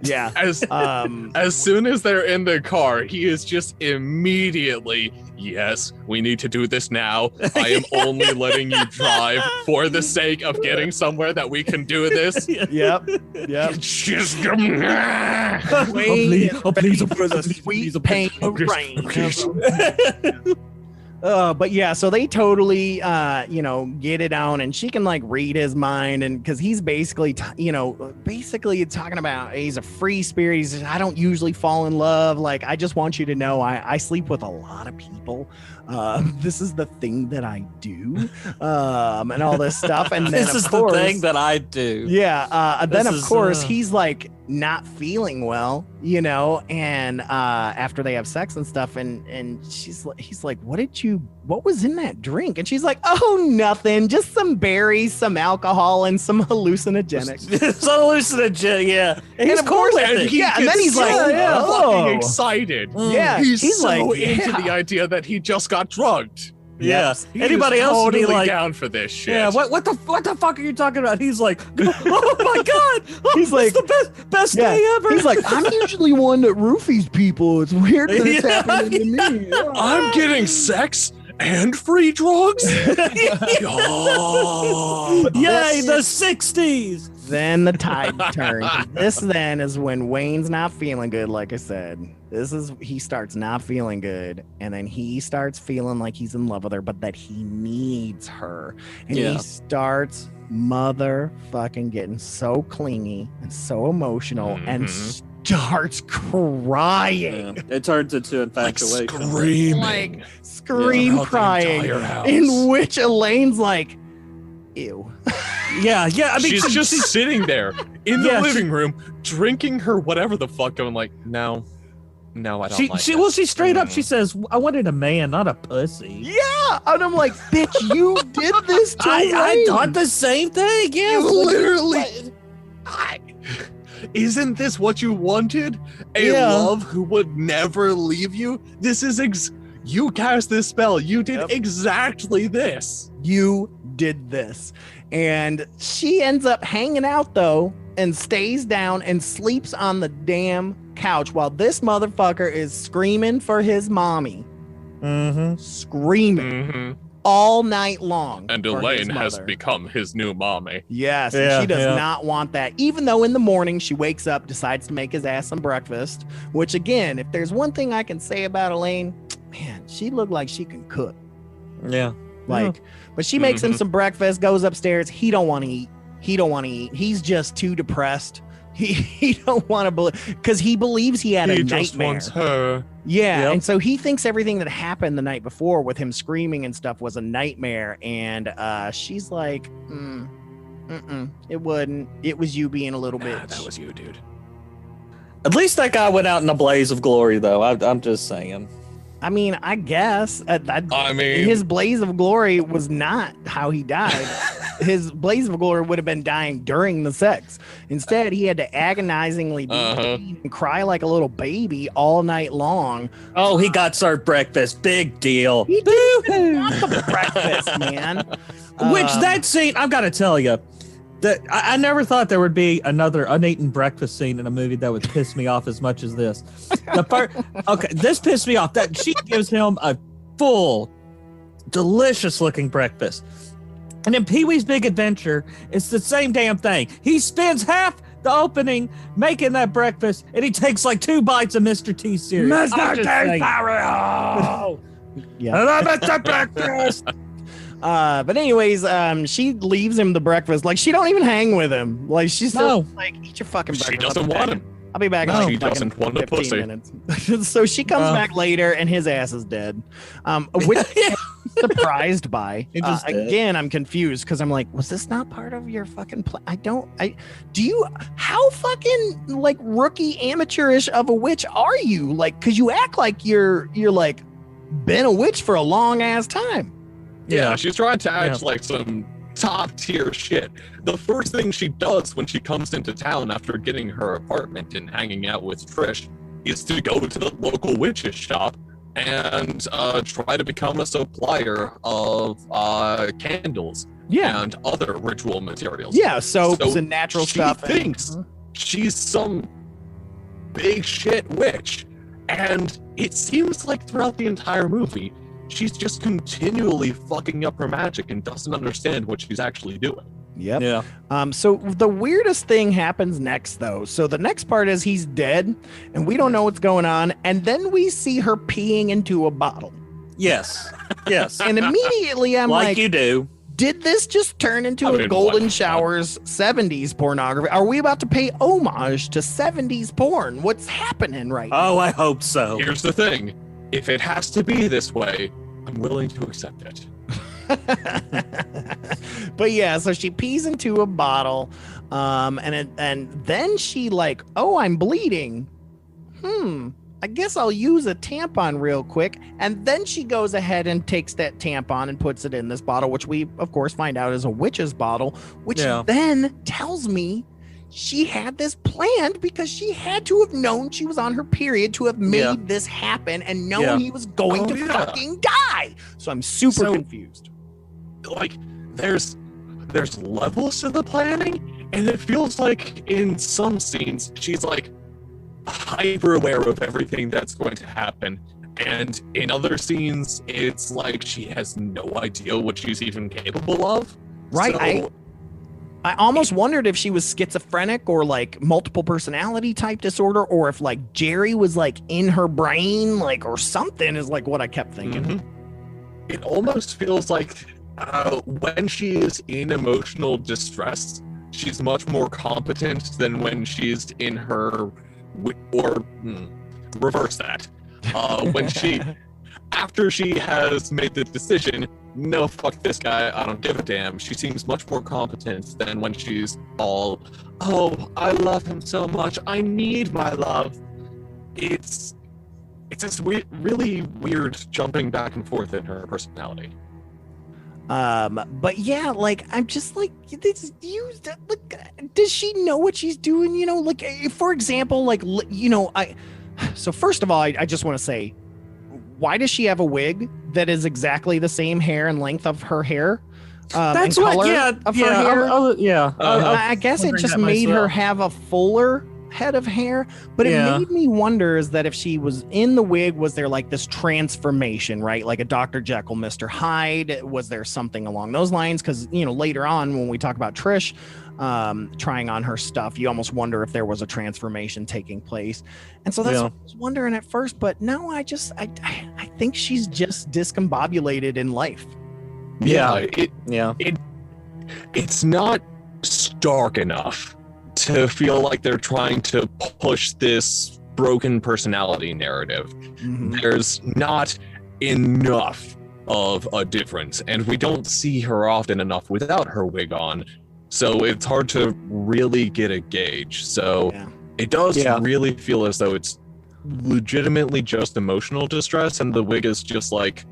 yeah. as soon as they're in the car, he is just immediately, yes, we need to do this now. I am only letting you drive for the sake of getting somewhere that we can do this. Yep. Just Wayne please, for the please, sweet pain of rain. But yeah, so they totally, get it on, and she can like read his mind, and because he's basically, basically talking about he's a free spirit. He says, I don't usually fall in love. Like, I just want you to know, I sleep with a lot of people. This is the thing that I do, and all this stuff. And then This is of course, the thing that I do. yeah. Then This of is, course he's like not feeling well, and after they have sex and stuff, and he's like, what was in that drink? And she's like, oh, nothing, just some berries, some alcohol, and some hallucinogenics. It's hallucinogen, yeah. And He's of course, cool with it. and then he's like, fucking excited. yeah, He's so like, into the idea that he just got drugged. Yeah. He Anybody is else would be totally like, down for this shit. yeah, what the fuck are you talking about? He's like, oh my God. Oh, He's like, it's the best day ever. He's like, I'm usually one that roofies people. It's weird that it's Yeah, happening to me. I'm getting sex and free drugs. God. Yay, the 60s. Then the tide turns. This then is when Wayne's not feeling good, like I said. He starts not feeling good, and then he starts feeling like he's in love with her, but that he needs her. And Yeah. he starts motherfucking getting so clingy and so emotional and starts crying. It turns into infatuation. Screaming. Scream Throughout the crying. entire house. In which Elaine's like, ew. Yeah. I mean, she's just sitting there in the Yeah, living room, drinking her whatever the fuck. I'm like, no, I don't like this. she straight up, she says, I wanted a man, not a pussy. Yeah. And I'm like, bitch, you did this to I Elaine. thought the same thing. Yeah. You literally. Isn't this what you wanted? A Yeah. love who would never leave you? This is you cast this spell. You did exactly this. You did this. And she ends up hanging out though and stays down and sleeps on the damn couch while this motherfucker is screaming for his mommy. Screaming all night long. And for his Elaine has mother. become his new mommy. Yes, and Yeah, she does yeah. not want that. Even though in the morning she wakes up, decides to make his ass some breakfast, which again, if there's one thing I can say about Elaine, man, she looked like she can cook. Yeah. Like, but she makes him some breakfast, goes upstairs. He don't want to eat. He's just too depressed He don't want to believe because he believes he had a nightmare. Just wants her. Yeah, Yep. and so he thinks everything that happened the night before with him screaming and stuff was a nightmare, and she's like, it wasn't. It was you being a little bitch. That was you, dude. At least that guy went out in a blaze of glory, though. I'm just saying. I mean, I guess. I mean, his blaze of glory was not how he died. His blaze of glory would have been dying during the sex. Instead, he had to agonizingly and cry like a little baby all night long. Oh, he got served breakfast. Big deal. He didn't want the breakfast, man. Which that scene, I've got to tell you, that I never thought there would be another uneaten breakfast scene in a movie that would piss me off as much as this. This pissed me off. That she gives him a full, delicious-looking breakfast. And in Pee-wee's Big Adventure, it's the same damn thing. He spends half the opening making that breakfast, and he takes like 2 bites of Mr. T cereal. Mr. T cereal! Yeah. I love it, the breakfast! But anyways, she leaves him the breakfast. Like, she don't even hang with him. Like, she's still like, eat your fucking breakfast. She doesn't want him. I'll be back in No, like she doesn't want a 15 pussy. minutes. So she comes back later and his ass is dead. Which I'm surprised by. Again, I'm confused because I'm like, was this not part of your fucking plan? How fucking like rookie amateurish of a witch are you? Like, cause you act like you're like been a witch for a long ass time. Yeah, she's trying to act like some top tier shit. The first thing she does when she comes into town after getting her apartment and hanging out with Trish is to go to the local witch's shop and try to become a supplier of candles and other ritual materials. Yeah, soaps and natural stuff. She thinks she's some big shit witch. And it seems like throughout the entire movie, she's just continually fucking up her magic and doesn't understand what she's actually doing. Yep. Yeah. So the weirdest thing happens next, though. So the next part is he's dead, and we don't know what's going on. And then we see her peeing into a bottle. Yes. And immediately I'm like, you do. Did this just turn into a Golden Showers 70s pornography? Are we about to pay homage to 70s porn? What's happening right now? Oh, I hope so. Here's the thing. If it has to be this way, I'm willing to accept it. But yeah, so she pees into a bottle, and then she like, oh, I'm bleeding. I guess I'll use a tampon real quick. And then she goes ahead and takes that tampon and puts it in this bottle, which we, of course, find out is a witch's bottle, which then tells me she had this planned because she had to have known she was on her period to have made this happen and known he was going to fucking die. So I'm super confused. Like, there's levels to the planning, and it feels like in some scenes she's like hyper aware of everything that's going to happen, and in other scenes it's like she has no idea what she's even capable of. Right. So, I almost wondered if she was schizophrenic or like multiple personality type disorder, or if like Jerry was like in her brain, like, or something, is like what I kept thinking. It almost feels like when she is in emotional distress, she's much more competent than when she's in her, or reverse that. When she, after she has made the decision, no, fuck this guy, I don't give a damn, she seems much more competent than when she's all, oh, I love him so much, I need my love. It's this really weird jumping back and forth in her personality. But yeah, like, I'm just like, does she know what she's doing? You know, like, for example, like, you know, so first of all, I just want to say, why does she have a wig that is exactly the same hair and length of her hair? That's and what, color of her hair? I guess it just made her have a fuller head of hair, but it made me wonder is that if she was in the wig, was there like this transformation, right? Like a Dr. Jekyll, Mr. Hyde? Was there something along those lines? Because, you know, later on when we talk about Trish trying on her stuff, you almost wonder if there was a transformation taking place. And so that's what I was wondering at first, but no, I think she's just discombobulated in life. It's not stark enough to feel like they're trying to push this broken personality narrative. There's not enough of a difference, and we don't see her often enough without her wig on, so it's hard to really get a gauge. So it does really feel as though it's legitimately just emotional distress, and the wig is just like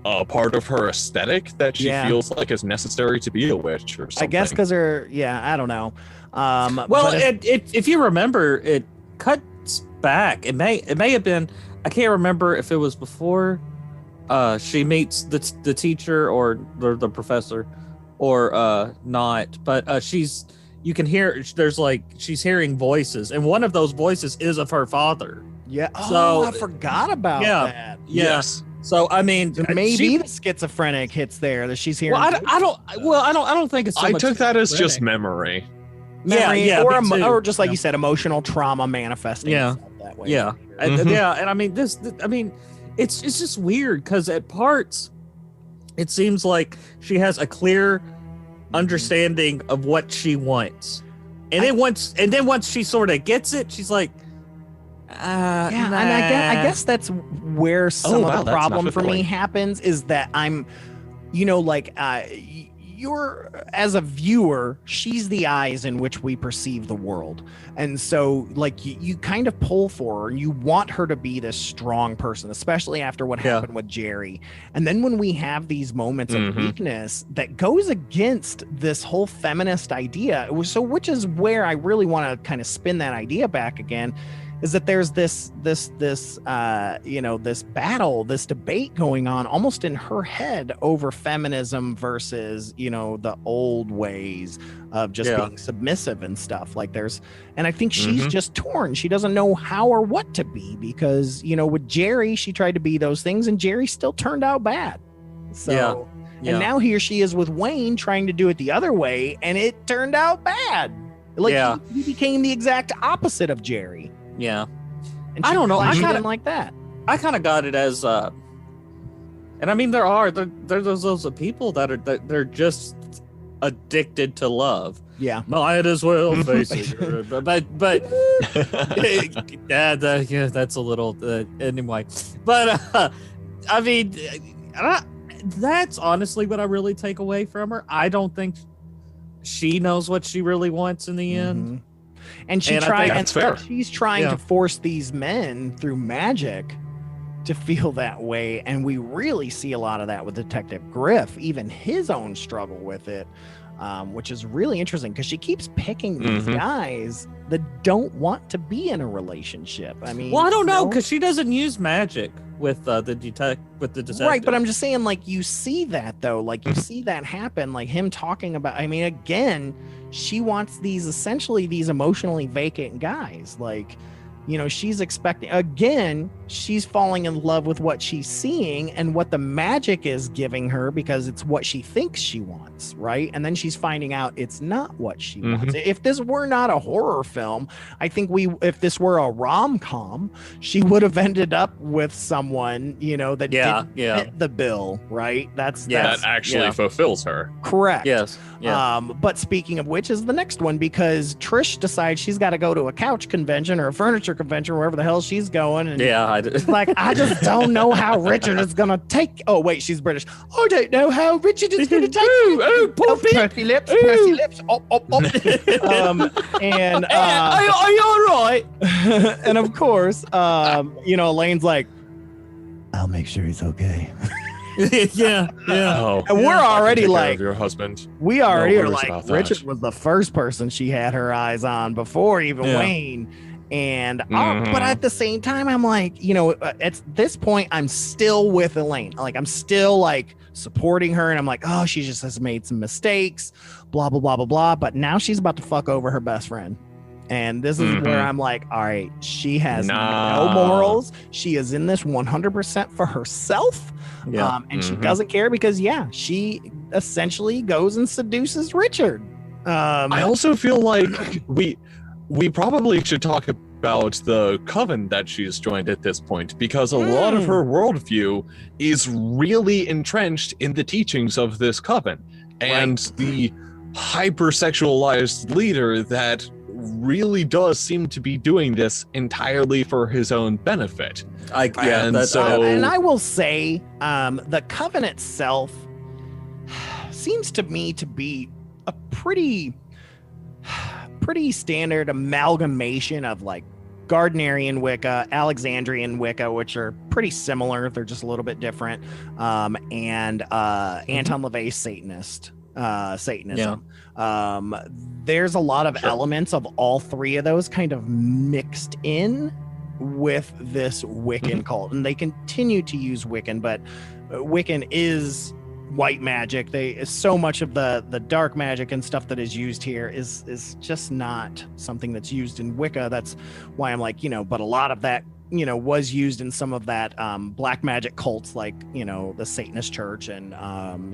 a part of her aesthetic that she feels like is necessary to be a witch or something. I guess because I don't know. Well, if you remember, it cuts back. It may have been. I can't remember if it was before she meets the teacher or the professor, or not. But you can hear. There's like she's hearing voices, and one of those voices is of her father. Yeah. So I forgot about that. Yes. So I mean, maybe the schizophrenic hits there that she's hearing. Well, I don't think it's. So I much took that as schizophrenic. just memory. Or just like you said, emotional trauma manifesting itself that way. Yeah, and I mean it's just weird because at parts it seems like she has a clear understanding of what she wants, and then once she sort of gets it, she's like, and I guess that's where some of the problem for me happens, is that I'm, you're, as a viewer, she's the eyes in which we perceive the world. And so like you kind of pull for her, you want her to be this strong person, especially after what happened with Jerry. And then when we have these moments of weakness that goes against this whole feminist idea, which is where I really want to kind of spin that idea back again, is that there's this battle, this debate going on almost in her head over feminism versus, the old ways of just being submissive and stuff. Like and I think she's just torn. She doesn't know how or what to be, because, with Jerry, she tried to be those things and Jerry still turned out bad. So, and now here she is with Wayne trying to do it the other way, and it turned out bad. Like he became the exact opposite of Jerry. Yeah, and I don't know. I kind of like that. I kind of got it as, and I mean, there's those people that they're just addicted to love. Yeah, might as well face it. but that's a little anyway. But I mean, that's honestly what I really take away from her. I don't think she knows what she really wants in the end. And she's trying to force these men through magic to feel that way. And we really see a lot of that with Detective Griff, even his own struggle with it, which is really interesting because she keeps picking these guys that don't want to be in a relationship. I mean, well, I don't know, because she doesn't use magic with the detective. Right, but I'm just saying, like, you see that though, like you see that happen, like him talking about. I mean, again, she wants these emotionally vacant guys, like, she's expecting, again, she's falling in love with what she's seeing and what the magic is giving her, because it's what she thinks she wants, right? And then she's finding out it's not what she wants. If this were not a horror film, I think if this were a rom-com, she would have ended up with someone, that didn't fit the bill, right? That actually fulfills her. Correct. Yes. Yeah. But speaking of which is the next one, because Trish decides she's got to go to a couch convention or a furniture convention, wherever the hell she's going. And I just don't know how Richard is going to take. Oh, wait, she's British. I don't know how Richard is going to take. Pursy lips. And are you all right? And of course, Elaine's like, I'll make sure he's okay. Oh, and we're already like, your husband. We already are like, Richard was the first person she had her eyes on before even Wayne. And but at the same time, I'm like, at this point, I'm still with Elaine. Like, I'm still like supporting her, and I'm like, oh, she just has made some mistakes, blah blah blah blah blah. But now she's about to fuck over her best friend. And this is where I'm like, all right, she has no morals. She is in this 100% for herself. And she doesn't care because, she essentially goes and seduces Richard. I also feel like we probably should talk about the coven that she's joined at this point, because a lot of her worldview is really entrenched in the teachings of this coven. And the hypersexualized leader that really does seem to be doing this entirely for his own benefit. And I will say, the Coven itself seems to me to be a pretty standard amalgamation of like Gardnerian Wicca, Alexandrian Wicca, which are pretty similar. They're just a little bit different. And Anton LaVey's Satanism. There's a lot of elements of all three of those kind of mixed in with this Wiccan cult, and they continue to use Wiccan, but Wiccan is white magic. So much of the dark magic and stuff that is used here is just not something that's used in Wicca. That's why I'm like, but a lot of that was used in some of that black magic cults, like the Satanist Church and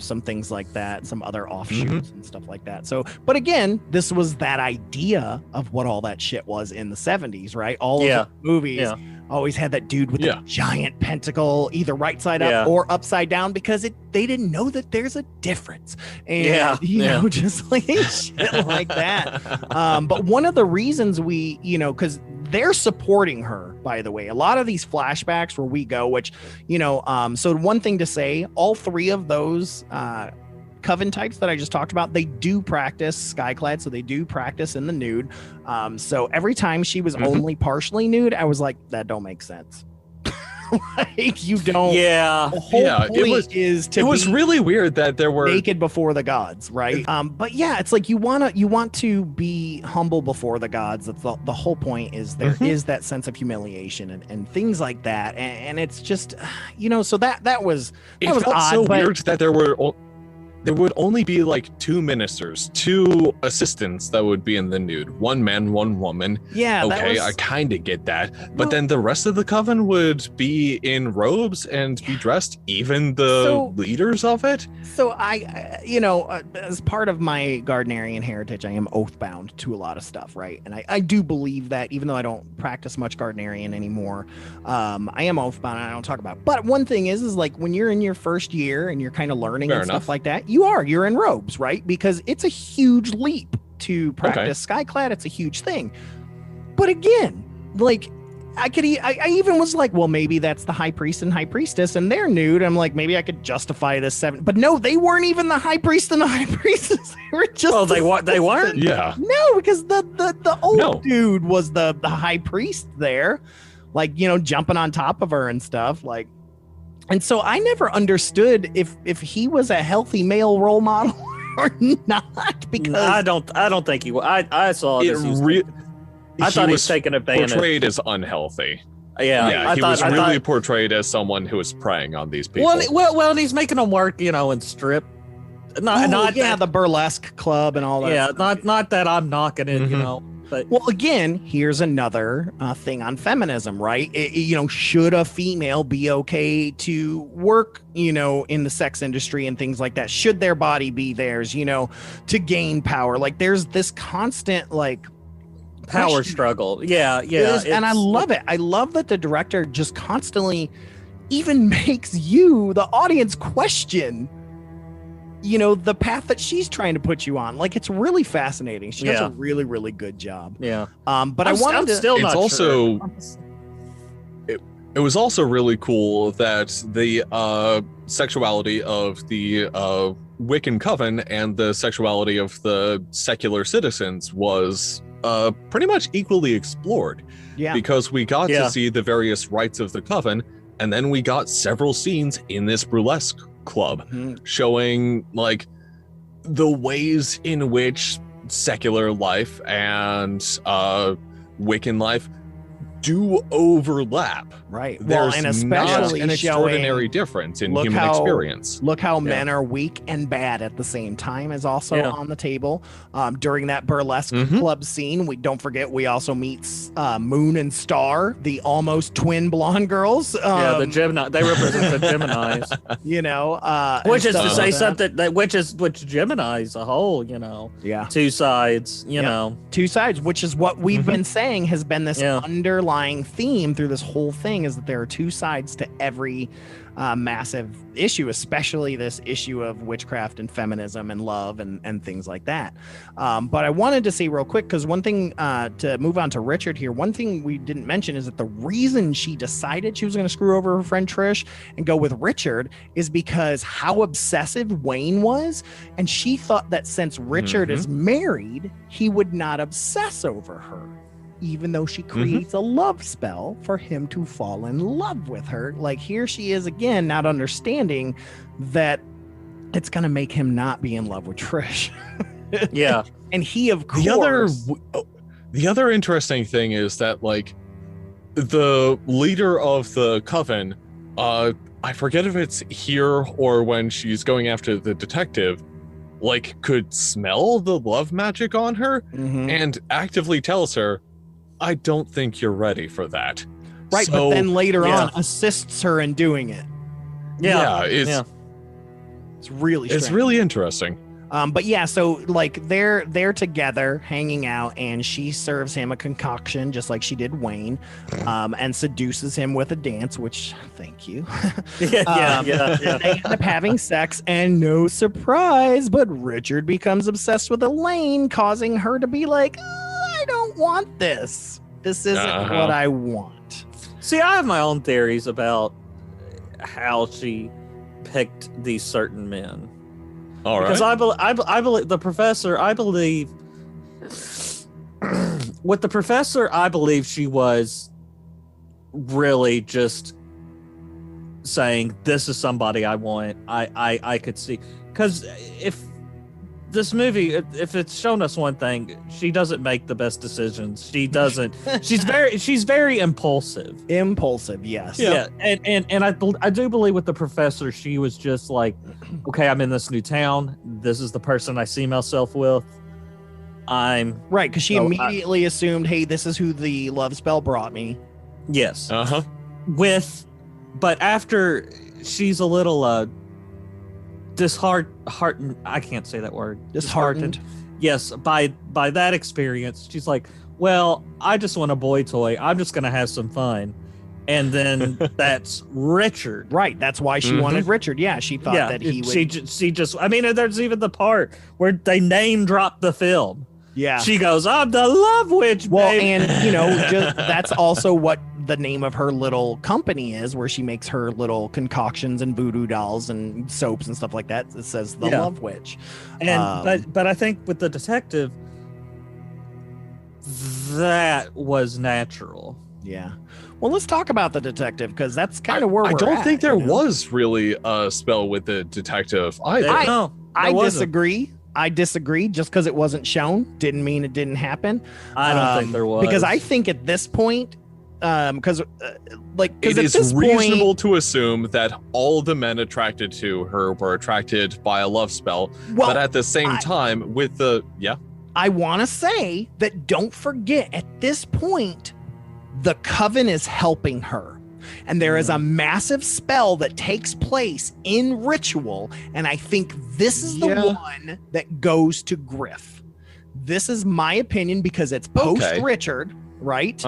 some things like that, some other offshoots and stuff like that. So, but again, this was that idea of what all that shit was in the 70s, right? All of the movies always had that dude with the giant pentacle, either right side up or upside down, because they didn't know that there's a difference. And just like shit like that. But one of the reasons we, because they're supporting her, by the way. A lot of these flashbacks where we go, which, so one thing to say, all three of those Coven types that I just talked about, they do practice skyclad, so they do practice in the nude. So every time she was only partially nude, I was like, that don't make sense. Like, you don't. The whole point is to. It was really weird that there were naked before the gods, right? But yeah, it's like you want to be humble before the gods. That's the whole point. Is there is that sense of humiliation and things like that, and it's just, so that was felt odd, so weird that there would only be like two ministers, two assistants that would be in the nude. One man, one woman. Yeah. Okay, I kind of get that. But then the rest of the Coven would be in robes and be dressed, even the leaders of it. So I as part of my Gardnerian heritage, I am oath-bound to a lot of stuff, right? And I do believe that, even though I don't practice much Gardnerian anymore, I am oath-bound and I don't talk about it. But one thing is like when you're in your first year and you're kind of learning stuff like that, you're in robes, right? Because it's a huge leap to practice skyclad. It's a huge thing. But again, like I even was like, well, maybe that's the high priest and high priestess and they're nude. I'm like, maybe I could justify this but no, they weren't even the high priest and the high priestess. They were just they weren't. Yeah. No, because the old dude was the high priest there, like, jumping on top of her and stuff, like. And so I never understood if he was a healthy male role model or not, because I don't think he was. I saw this. I thought he was taking advantage. Portrayed as unhealthy. Yeah, he was really portrayed as someone who was preying on these people. Well, and he's making them work, and strip. The burlesque club and all that. Yeah, not that I'm knocking it, But well, again, here's another thing on feminism, right? Should a female be okay to work, in the sex industry and things like that? Should their body be theirs, to gain power? Like, there's this constant, like, power struggle. Yeah. And I love it. I love that the director just constantly even makes you, the audience, question the path that she's trying to put you on. Like, it's really fascinating. She does a really, really good job. Yeah. But it was also really cool that the sexuality of the Wiccan Coven and the sexuality of the secular citizens was pretty much equally explored. Yeah. Because we got to see the various rites of the Coven, and then we got several scenes in this burlesque club showing like the ways in which secular life and Wiccan life do overlap. Right. There's and especially an extraordinary difference in human experience. Look how men are weak and bad at the same time is also on the table. During that burlesque club scene, don't forget we also meet Moon and Star, the almost twin blonde girls. The Gemini. They represent the Geminis. Which is to say something which Gemini's a whole. Two sides. Two sides, which is what we've been saying has been this underlying underlying theme through this whole thing is that there are two sides to every massive issue, especially this issue of witchcraft and feminism and love and things like that. But I wanted to say real quick, because one thing to move on to Richard here, one thing we didn't mention is that the reason she decided she was going to screw over her friend Trish and go with Richard is because how obsessive Wayne was. And she thought that since Richard is married, he would not obsess over her, even though she creates a love spell for him to fall in love with her. Like, here she is again, not understanding that it's going to make him not be in love with Trish. Yeah. And he, of course... The other interesting thing is that, like, the leader of the coven, I forget if it's here or when she's going after the detective, like, could smell the love magic on her and actively tells her, I don't think you're ready for that. Right, so, but then later on assists her in doing it. It's really strange. It's really interesting. But yeah, so like they're together hanging out, and she serves him a concoction just like she did Wayne, and seduces him with a dance, which thank you. They end up having sex, and no surprise, but Richard becomes obsessed with Elaine, causing her to be like, I don't want this. This isn't what I want. See, I have my own theories about how she picked these certain men. All right. Because I believe the professor, I believe with the professor, I believe she was really just saying, this is somebody I want. I could see, because if this movie, if it's shown us one thing, she doesn't make the best decisions. She doesn't. she's very impulsive. Yes. Yeah. And I do believe with the professor, she was just like, okay, I'm in this new town. This is the person I see myself with. I'm right, because she immediately assumed, hey, this is who the love spell brought me. Yes. But after she's a little disheartened, I can't say that word. Disheartened. Yes, by that experience, she's like, well, I just want a boy toy. I'm just gonna have some fun. And then that's Richard. Right, that's why she wanted Richard. Yeah, she thought that he would. She just. I mean, there's even the part where they name drop the film. Yeah, she goes, "I'm the love witch." Well, baby. and that's also what the name of her little company is, where she makes her little concoctions and voodoo dolls and soaps and stuff like that. It says the Love Witch. And but I think with the detective, that was natural. Yeah. Well, let's talk about the detective, because that's kind of where we're at. I don't think there was really a spell with the detective either. I disagree. I disagree. Just because it wasn't shown didn't mean it didn't happen. I don't think there was. Because I think at this point, it is reasonable to assume that all the men attracted to her were attracted by a love spell. Well, but at the same time, with the I want to say that, don't forget, at this point, the coven is helping her, and there is a massive spell that takes place in ritual, and I think this is the one that goes to Griff. This is my opinion, because it's post Richard, right?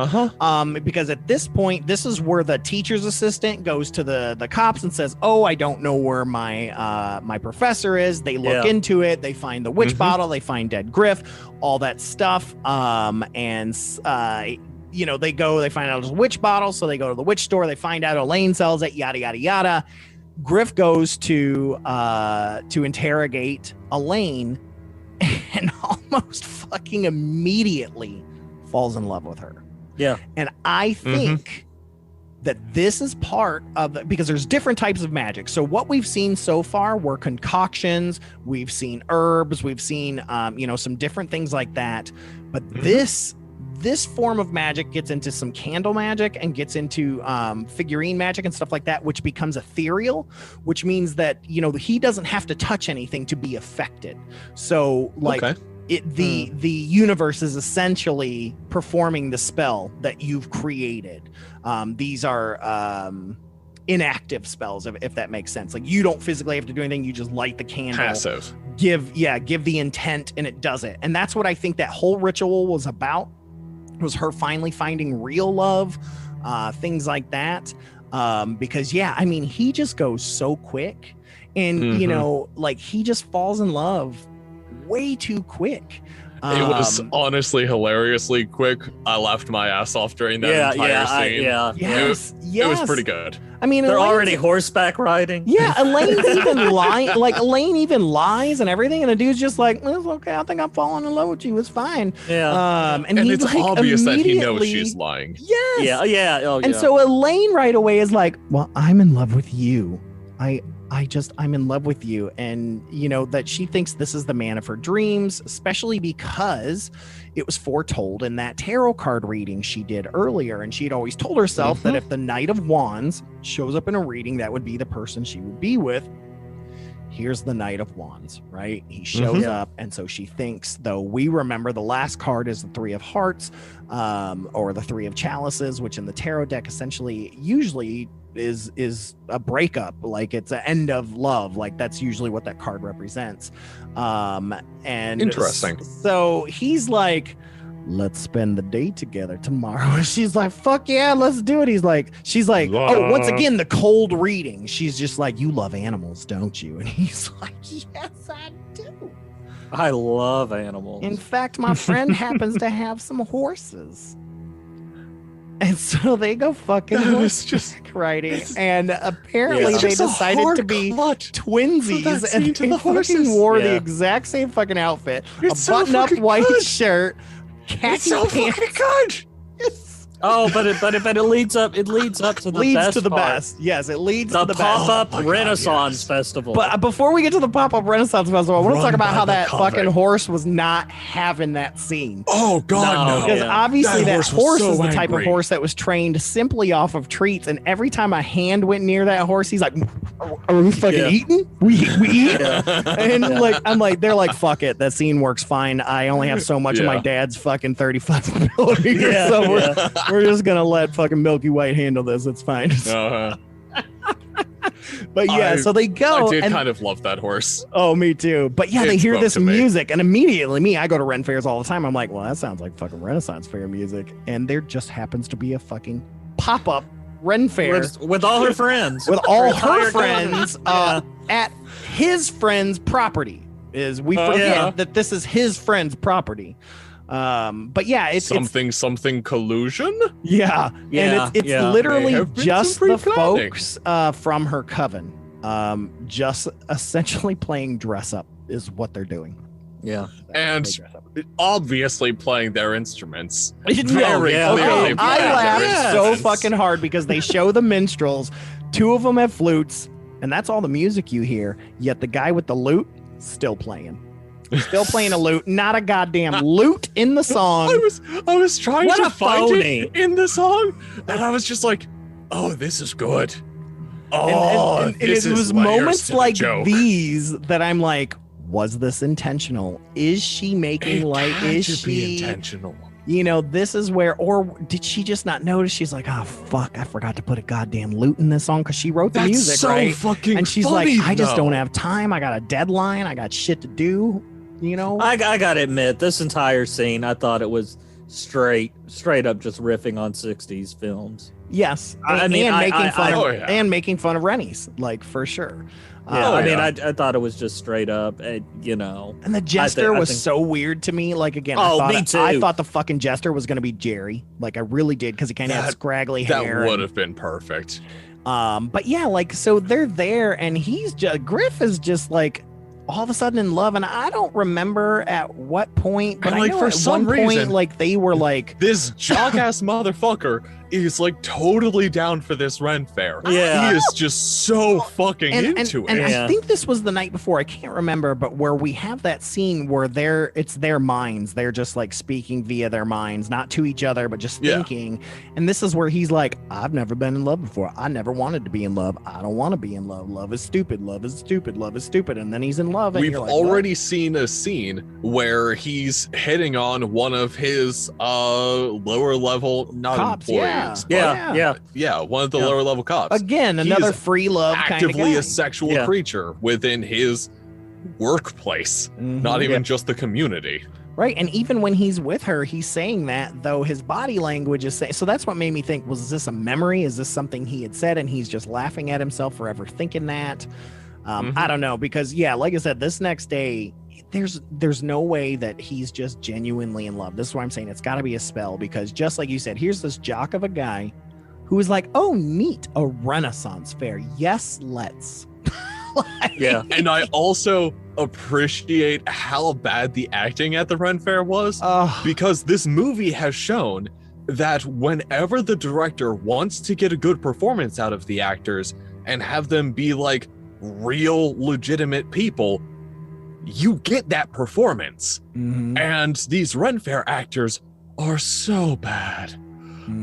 Because at this point, this is where the teacher's assistant goes to the cops and says, oh, I don't know where my professor is. They look into it, they find the witch bottle, they find dead Griff, all that stuff, they go, they find out it's a witch bottle, so they go to the witch store, they find out Elaine sells it, yada yada yada. Griff goes to interrogate Elaine, and almost fucking immediately falls in love with her. Yeah. And I think that this is part of because there's different types of magic. So what we've seen so far were concoctions, we've seen herbs, we've seen some different things like that. But this form of magic gets into some candle magic and gets into figurine magic and stuff like that, which becomes ethereal, which means that he doesn't have to touch anything to be affected. So the universe is essentially performing the spell that you've created. These are inactive spells, if that makes sense. Like, you don't physically have to do anything, you just light the candle, passive, give the intent, and it does it. And that's what I think that whole ritual was about. was her finally finding real love, things like that. Because yeah, I mean, he just goes so quick, and you know, like he just falls in love way too quick. It was honestly hilariously quick. I laughed my ass off during that entire scene. Yes, it was pretty good. I mean, they're Elaine's already horseback riding. Yeah, Elaine's even lying. Like Elaine even lies and everything, and the dude's just like, "It's okay. I think I'm falling in love with you. It's fine." Yeah. And it's like, obvious that he knows she's lying. Yes. Yeah. Oh, and so Elaine right away is like, "Well, I'm in love with you. I'm in love with you." And you know that she thinks this is the man of her dreams, especially because it was foretold in that tarot card reading she did earlier. And she'd always told herself that if the Knight of Wands shows up in a reading, that would be the person she would be with. Here's the Knight of Wands, right? He shows up. And so she thinks, though, we remember the last card is the Three of Hearts, or the Three of Chalices, which in the tarot deck essentially usually is a breakup, like it's an end of love, like that's usually what that card represents. And interesting. So he's like, let's spend the day together tomorrow. She's like, fuck yeah, let's do it. She's like, oh, once again, the cold reading. She's just like, you love animals, don't you? And he's like, yes, I do. I love animals. In fact, my friend happens to have some horses. And so they go fucking horseback riding, and apparently they decided to be twinsies, and they fucking wore the exact same fucking outfit, a button-up white shirt, khaki pants. Oh, but it leads up to the best. Yes, it leads to the pop-up Renaissance Festival. But before we get to the pop-up Renaissance Festival, I want to talk about how that fucking horse was not having that scene. Oh God, no! Because obviously that horse so is the type angry. of horse that was trained simply off of treats, and every time a hand went near that horse, he's like, "Are we fucking eating? We eat?" And like, I'm like, they're like, "Fuck it, that scene works fine. I only have so much of my dad's fucking 35 millimeters, so we're just gonna let fucking Milky White handle this. It's fine." But yeah, so they go. I did kind of love that horse. Oh, me too. But yeah, they It hear spoke this to me. music, and immediately I go to Ren fairs all the time. I'm like, well, that sounds like fucking Renaissance fair music. And there just happens to be a fucking pop-up Ren fair with all her friends. With all her friends at his friend's property. We forget that this is his friend's property. But yeah, it's something collusion. Yeah, and it's literally just the folks from her coven, just essentially playing dress up is what they're doing. Yeah, and obviously playing their instruments. Very clearly. I laughed so fucking hard because they show the minstrels, two of them have flutes, and that's all the music you hear. Yet the guy with the lute still playing. Still playing a lute, not a goddamn lute in the song. I was trying to find phony. it in the song, and I was just like, "Oh, this is good." Oh, and it was moments like these that I'm like, was this intentional? Is she making is she intentional? You know, this is where, or did she just not notice? She's like, oh fuck, I forgot to put a goddamn lute in this song because she wrote the music, so right? Fucking and she's funny, like, I just don't have time. I got a deadline. I got shit to do. You know, I gotta admit, this entire scene, I thought it was straight up just riffing on 60s films. Yes, making fun of Rennies, like for sure. I thought it was just straight up, you know. And the jester was so weird to me. Like again, me too. I thought the fucking jester was gonna be Jerry. Like I really did, because he kind of had scraggly hair. That would have been perfect. But yeah, like so they're there, and Griff is just like all of a sudden in love, and I don't remember at what point, but like, I know for at some one point, reason, like they were like, this jock-ass motherfucker is like totally down for this Ren fair. Yeah, he is just so fucking into it. And I think this was the night before, I can't remember, but where we have that scene where it's their minds, they're just like speaking via their minds, not to each other, but just thinking. And this is where he's like, I've never been in love before. I never wanted to be in love. I don't want to be in love. Love is stupid. Love is stupid. Love is stupid. And then he's in love. And we've like, already seen a scene where he's hitting on one of his lower level cops, employees. One of the lower level cops. Again, another free love kind of actively guy. a sexual creature within his workplace, not even just the community. Right. And even when he's with her, he's saying that, though his body language is saying. So that's what made me think, was this a memory? Is this something he had said and he's just laughing at himself for ever thinking that? I don't know, because, yeah, like I said, this next day, there's no way that he's just genuinely in love. This is why I'm saying it's got to be a spell, because just like you said, here's this jock of a guy who is like, oh, neat, a Renaissance fair. Yes, let's. Yeah. And I also appreciate how bad the acting at the Ren Fair was, because this movie has shown that whenever the director wants to get a good performance out of the actors and have them be like real legitimate people, you get that performance. And these Ren Fair actors are so bad.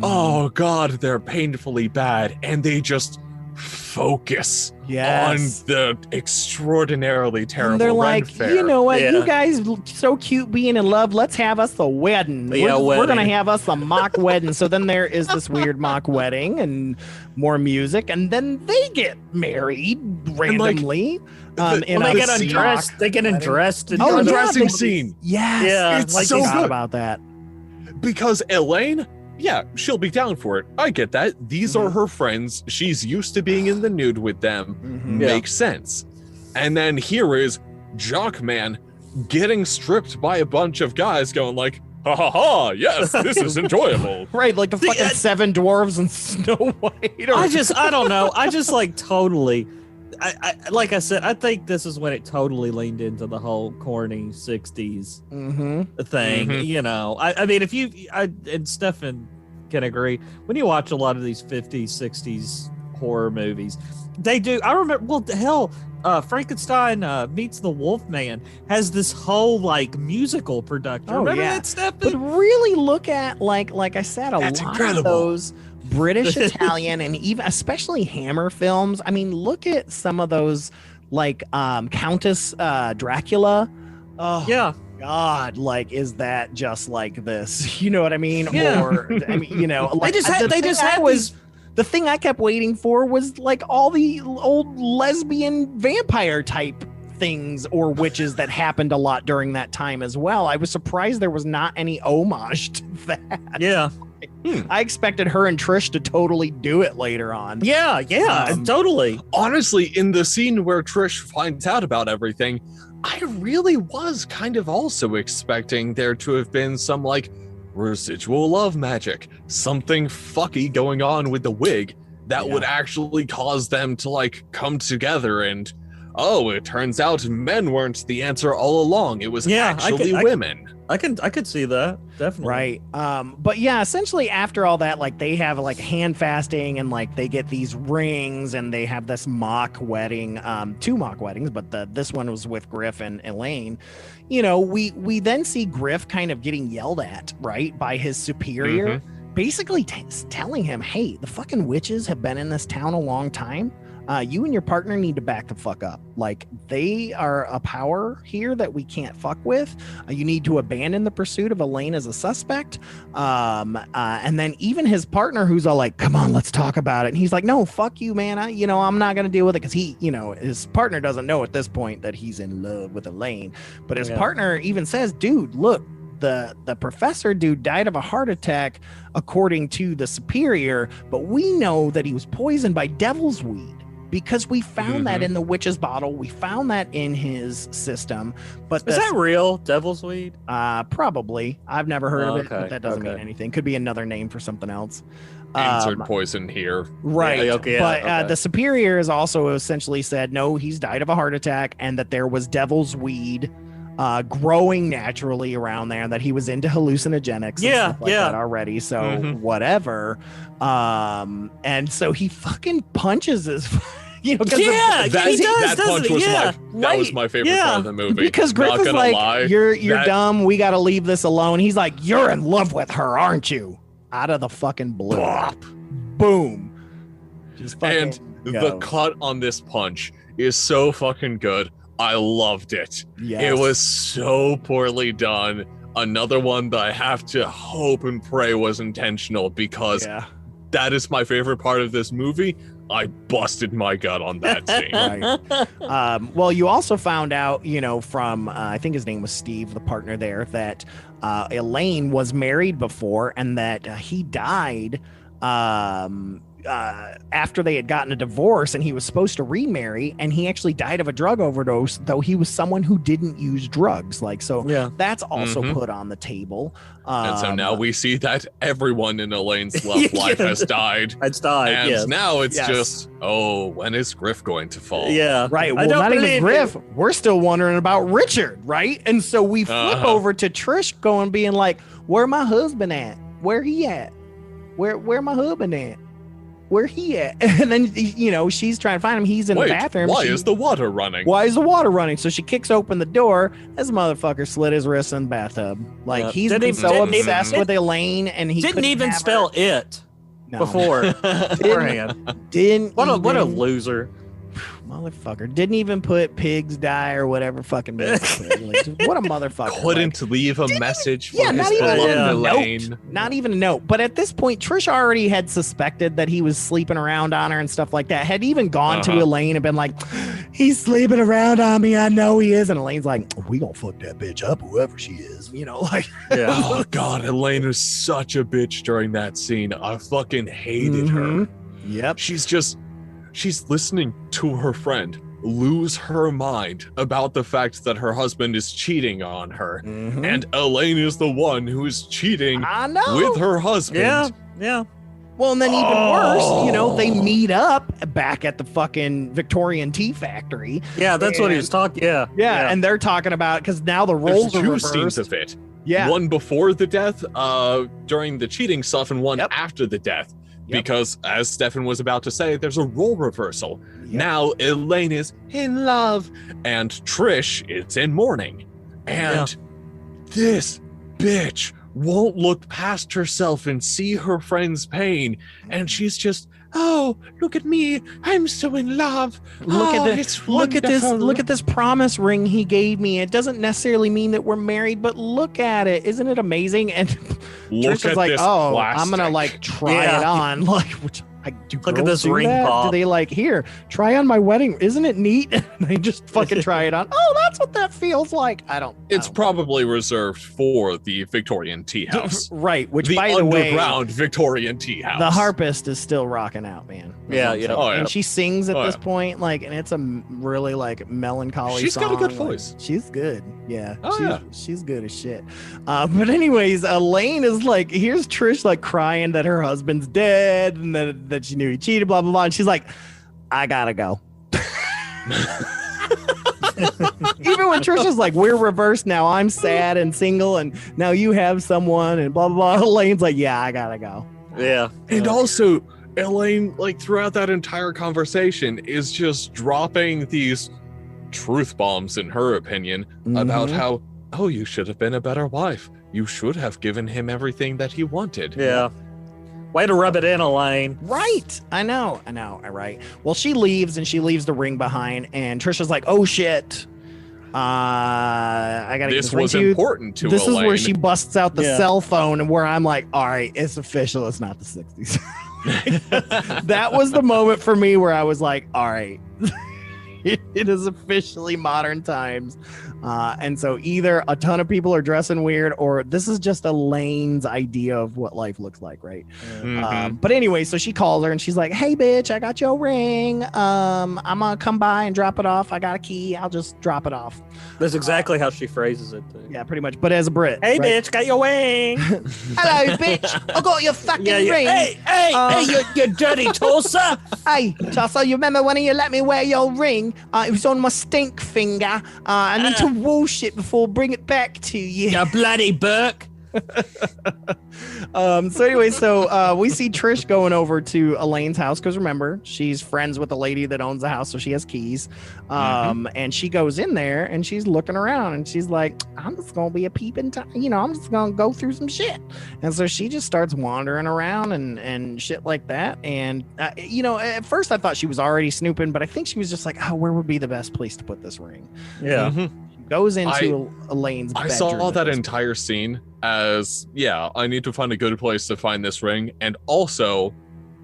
Oh God, they're painfully bad, and they just focus on the extraordinarily terrible and they're Ren like, Fair. you know what, you guys look so cute being in love, let's have us a wedding. We're gonna have us a mock wedding. So then there is this weird mock wedding and more music, and then they get married randomly. They get undressed. They get undressed. The undressing scene. Yes. It's like so good about that. Because Elaine, yeah, she'll be down for it. I get that. These are her friends. She's used to being in the nude with them. Makes sense. And then here is Jockman getting stripped by a bunch of guys going like, ha ha ha, yes, this is enjoyable. Right, like the fucking seven dwarves and Snow White. I don't know. I just like totally... I like I said, I think this is when it totally leaned into the whole corny 60s thing. You know, I mean, if you and Stefan can agree, when you watch a lot of these 50s, 60s horror movies, they do. I remember, well, hell, Frankenstein Meets the Wolfman has this whole like musical production. Remember that, Stefan? But really look at like I said, a lot of those British, Italian, and even especially Hammer films. I mean, look at some of those like Countess Dracula. Oh yeah. God, like, is that just like this? You know what I mean? Yeah. Or I mean, you know, like the thing I kept waiting for was like all the old lesbian vampire type things or witches that happened a lot during that time as well. I was surprised there was not any homage to that. Yeah. I expected her and Trish to totally do it later on. Yeah, totally. Honestly, in the scene where Trish finds out about everything, I really was kind of also expecting there to have been some like residual love magic, something fucky going on with the wig that would actually cause them to like come together and, oh, it turns out men weren't the answer all along. It was actually women. I could see that, definitely. Right. But yeah, essentially after all that, like they have like hand fasting and like they get these rings and they have this mock wedding, 2 mock weddings, but this one was with Griff and Elaine. You know, we then see Griff kind of getting yelled at, right, by his superior, basically telling him, hey, the fucking witches have been in this town a long time. You and your partner need to back the fuck up. Like, they are a power here that we can't fuck with. You need to abandon the pursuit of Elaine as a suspect. And then even his partner, who's all like, come on, let's talk about it. And he's like, no, fuck you, man. I'm not going to deal with it. Because his partner doesn't know at this point that he's in love with Elaine. But his partner even says, dude, look, the professor dude died of a heart attack, according to the superior. But we know that he was poisoned by devil's weed. Because we found that in the witch's bottle. We found that in his system. But is that real? Devil's weed? Probably. I've never heard of it, but that doesn't mean anything. Could be another name for something else. Insert poison here. Right. The superior has also essentially said, no, he's died of a heart attack, and that there was devil's weed growing naturally around there, that he was into hallucinogenics and stuff like that already. So whatever. And so he fucking punches his that punch was my favorite part of the movie. Because Griff is like, you're dumb, we gotta leave this alone. He's like, you're in love with her, aren't you? Out of the fucking blue. Boom. And the cut on this punch is so fucking good. I loved it. Yes. It was so poorly done. Another one that I have to hope and pray was intentional, because that is my favorite part of this movie. I busted my gut on that scene. Right. Well, you also found out, from I think his name was Steve, the partner there, that Elaine was married before, and that he died after they had gotten a divorce, and he was supposed to remarry, and he actually died of a drug overdose, though he was someone who didn't use drugs. That's also put on the table. And so now we see that everyone in Elaine's love life has died. And now it's just, when is Griff going to fall? Yeah. Right. Well, not even Griff. We're still wondering about Richard, right? And so we flip over to Trish being like, where my husband at? Where he at? Where my husband at? Where he at? And then, she's trying to find him. He's in the bathroom. Why is the water running? Why is the water running? So she kicks open the door. This motherfucker slit his wrist in the bathtub. He's been so obsessed with Elaine, and he didn't even spell it beforehand. What a loser. Motherfucker didn't even put pigs die or whatever fucking what a motherfucker. Couldn't leave a message for not even a Elaine. note. Not even a note. But at this point, Trish already had suspected that he was sleeping around on her and stuff like that. Had even gone to Elaine and been like, he's sleeping around on me. I know he is. And Elaine's like, we gonna fuck that bitch up, whoever she is. Oh God, Elaine was such a bitch during that scene. I fucking hated her. Yep. She's listening to her friend lose her mind about the fact that her husband is cheating on her. And Elaine is the one who is cheating with her husband. Yeah. Well, and then even worse, they meet up back at the fucking Victorian Tea Factory. Yeah, that's what he was talking. Yeah. And they're talking about, because now the roles are reversed. There's 2 scenes of it. Yeah. One before the death, during the cheating stuff, and one after the death. Because, as Stefan was about to say, there's a role reversal. Now Elaine is in love, and Trish is in mourning. And this bitch won't look past herself and see her friend's pain. And she's just, oh, look at me. I'm so in love. Look at this promise ring he gave me. It doesn't necessarily mean that we're married, but look at it. Isn't it amazing? And Trish is like, I'm going to try it on. Which look at this ring pop. Do they here, try on my wedding? Isn't it neat? They just fucking try it on. Oh, that's what that feels like. It's probably reserved for the Victorian tea house. Right. Which, the by the way, underground Victorian tea house. The harpist is still rocking out, man. Yeah. And she sings at this point, and it's a really melancholy She's song. got a good voice. She's good. Yeah. She's good as shit. But anyways, Elaine is here's Trish crying that her husband's dead and that she knew he cheated, blah blah blah, and she's like, I gotta go. Even when Trish is we're reversed now, I'm sad and single, and now you have someone, and blah blah blah, Elaine's like, yeah, I gotta go. Yeah. And also Elaine, throughout that entire conversation, is just dropping these truth bombs, in her opinion, about how, you should have been a better wife. You should have given him everything that he wanted. Yeah. Way to rub it in, Elaine. Right. I know. Right. Well, she leaves, and she leaves the ring behind, and Trisha's like, oh shit. I gotta get this ring to you. Important to This Elaine. is where she busts out the cell phone, and where I'm like, all right, it's official. It's not the 60s. That was the moment for me where I was like, all right, it is officially modern times. And so either a ton of people are dressing weird, or this is just Elaine's idea of what life looks like, right? But anyway, so she calls her and she's like, hey bitch, I got your ring. I'm gonna come by and drop it off. I got a key. I'll just drop it off. That's exactly how she phrases it too. Yeah, pretty much. But as a Brit. Hey bitch, got your ring. Hello bitch, I got your fucking ring. Hey, you dirty Tulsa. Hey Tulsa, you remember when you let me wear your ring? It was on my stink finger. I need to wash it before I bring it back to you. You bloody Burke. So anyway, we see Trish going over to Elaine's house, because remember, she's friends with the lady that owns the house, so she has keys. And she goes in there and she's looking around and she's like, I'm just gonna be a peeping Tom, I'm just gonna go through some shit. And so she just starts wandering around and shit like that. And at first I thought she was already snooping, but I think she was just like, where would be the best place to put this ring? Yeah. Goes into Elaine's bedroom. I saw that entire scene as, I need to find a good place to find this ring. And also,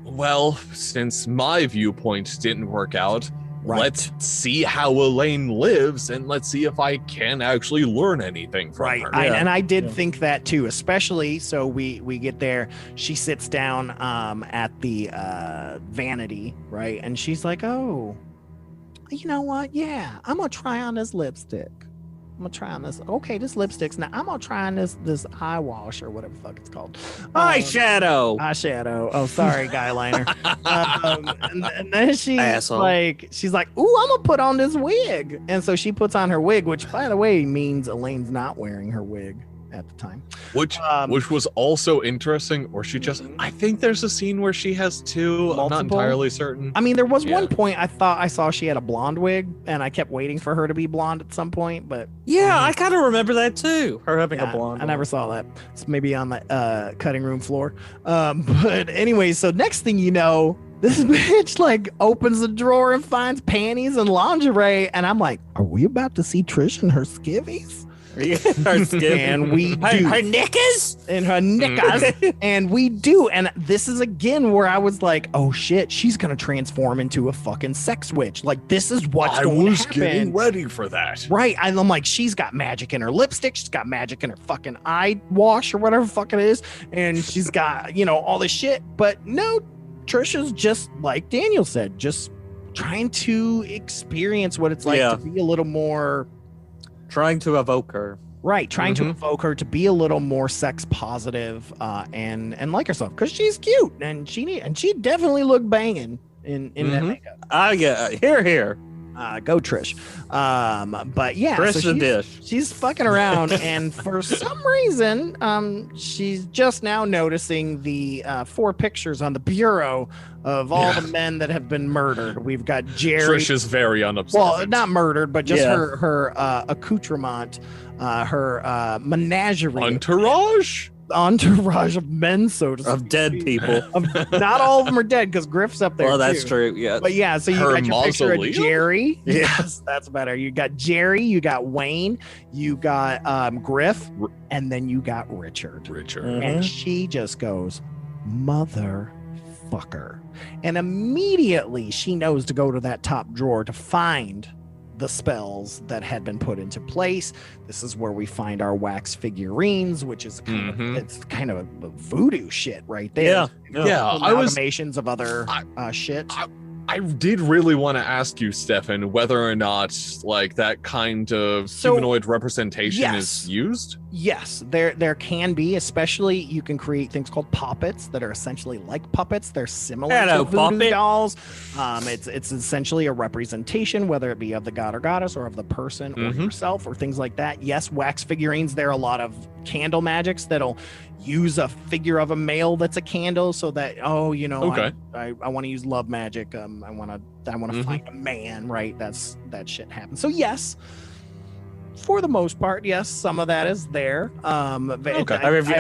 well, since my viewpoint didn't work out, Right. let's see how Elaine lives, and let's see if I can actually learn anything from her. And I did think that too, especially so we get there. She sits down at the vanity, right? And she's like, oh, you know what? Yeah, I'm going to try on this lipstick. I'm gonna try on this. Okay, this lipstick's now. I'm gonna try on this eye wash or whatever the fuck it's called. Eyeshadow. Oh, sorry, guy liner. And then she's like, ooh, I'm gonna put on this wig. And so she puts on her wig, which by the way means Elaine's not wearing her wig at the time. Which was also interesting, or she just, I think there's a scene where she has two. Multiple? I'm not entirely certain. I mean, there was one point I thought I saw she had a blonde wig, and I kept waiting for her to be blonde at some point, but I kind of remember that too. Her having a blonde. I never saw that. It's maybe on the cutting room floor. But anyway, so next thing you know, this bitch like opens the drawer and finds panties and lingerie, and I'm like, are we about to see Trish in her skivvies? And we do. Her knickers? In her knickers. And we do. And this is again where I was like, oh shit, she's gonna transform into a fucking sex witch. Like, this is what's going to happen. Getting ready for that. Right. I'm like, she's got magic in her lipstick, she's got magic in her fucking eye wash or whatever the fuck it is, and she's got, all this shit. But no, Trisha's just like Daniel said, just trying to experience what it's like to be a little more, trying to evoke her. Right, trying to evoke her to be a little more sex positive and like herself, because she's cute and she definitely looked banging in that makeup. Here. Go Trish. But yeah, Trish so the dish. She's fucking around, and for some reason, she's just now noticing the 4 pictures on the bureau of all the men that have been murdered. We've got Jerry. Trish is very unobservant. Well, not murdered, but just her accoutrement, her menagerie. Entourage of men, so to speak. Of dead people. Not all of them are dead, because Griff's up there. Well, that's too. true. Yeah. But yeah, so you Her got your picture of mausoleum? Jerry. Yes, that's better. You got Jerry, you got Wayne, you got Griff, and then you got Richard. And she just goes, motherfucker. And immediately she knows to go to that top drawer to find the spells that had been put into place. This is where we find our wax figurines, which is kind of a voodoo shit right there. Amalgamations of other shit. I did really want to ask you, Stefan, whether or not like that kind of humanoid representation is used. Yes, there can be, especially you can create things called puppets that are essentially like puppets. They're similar to voodoo dolls. It's essentially a representation, whether it be of the god or goddess or of the person or yourself or things like that. Yes, wax figurines. There are a lot of candle magics that'll use a figure of a male that's a candle, so that I want to use love magic. I want to find a man, right? That shit happens. So yes, for the most part, yes, some of that is there. I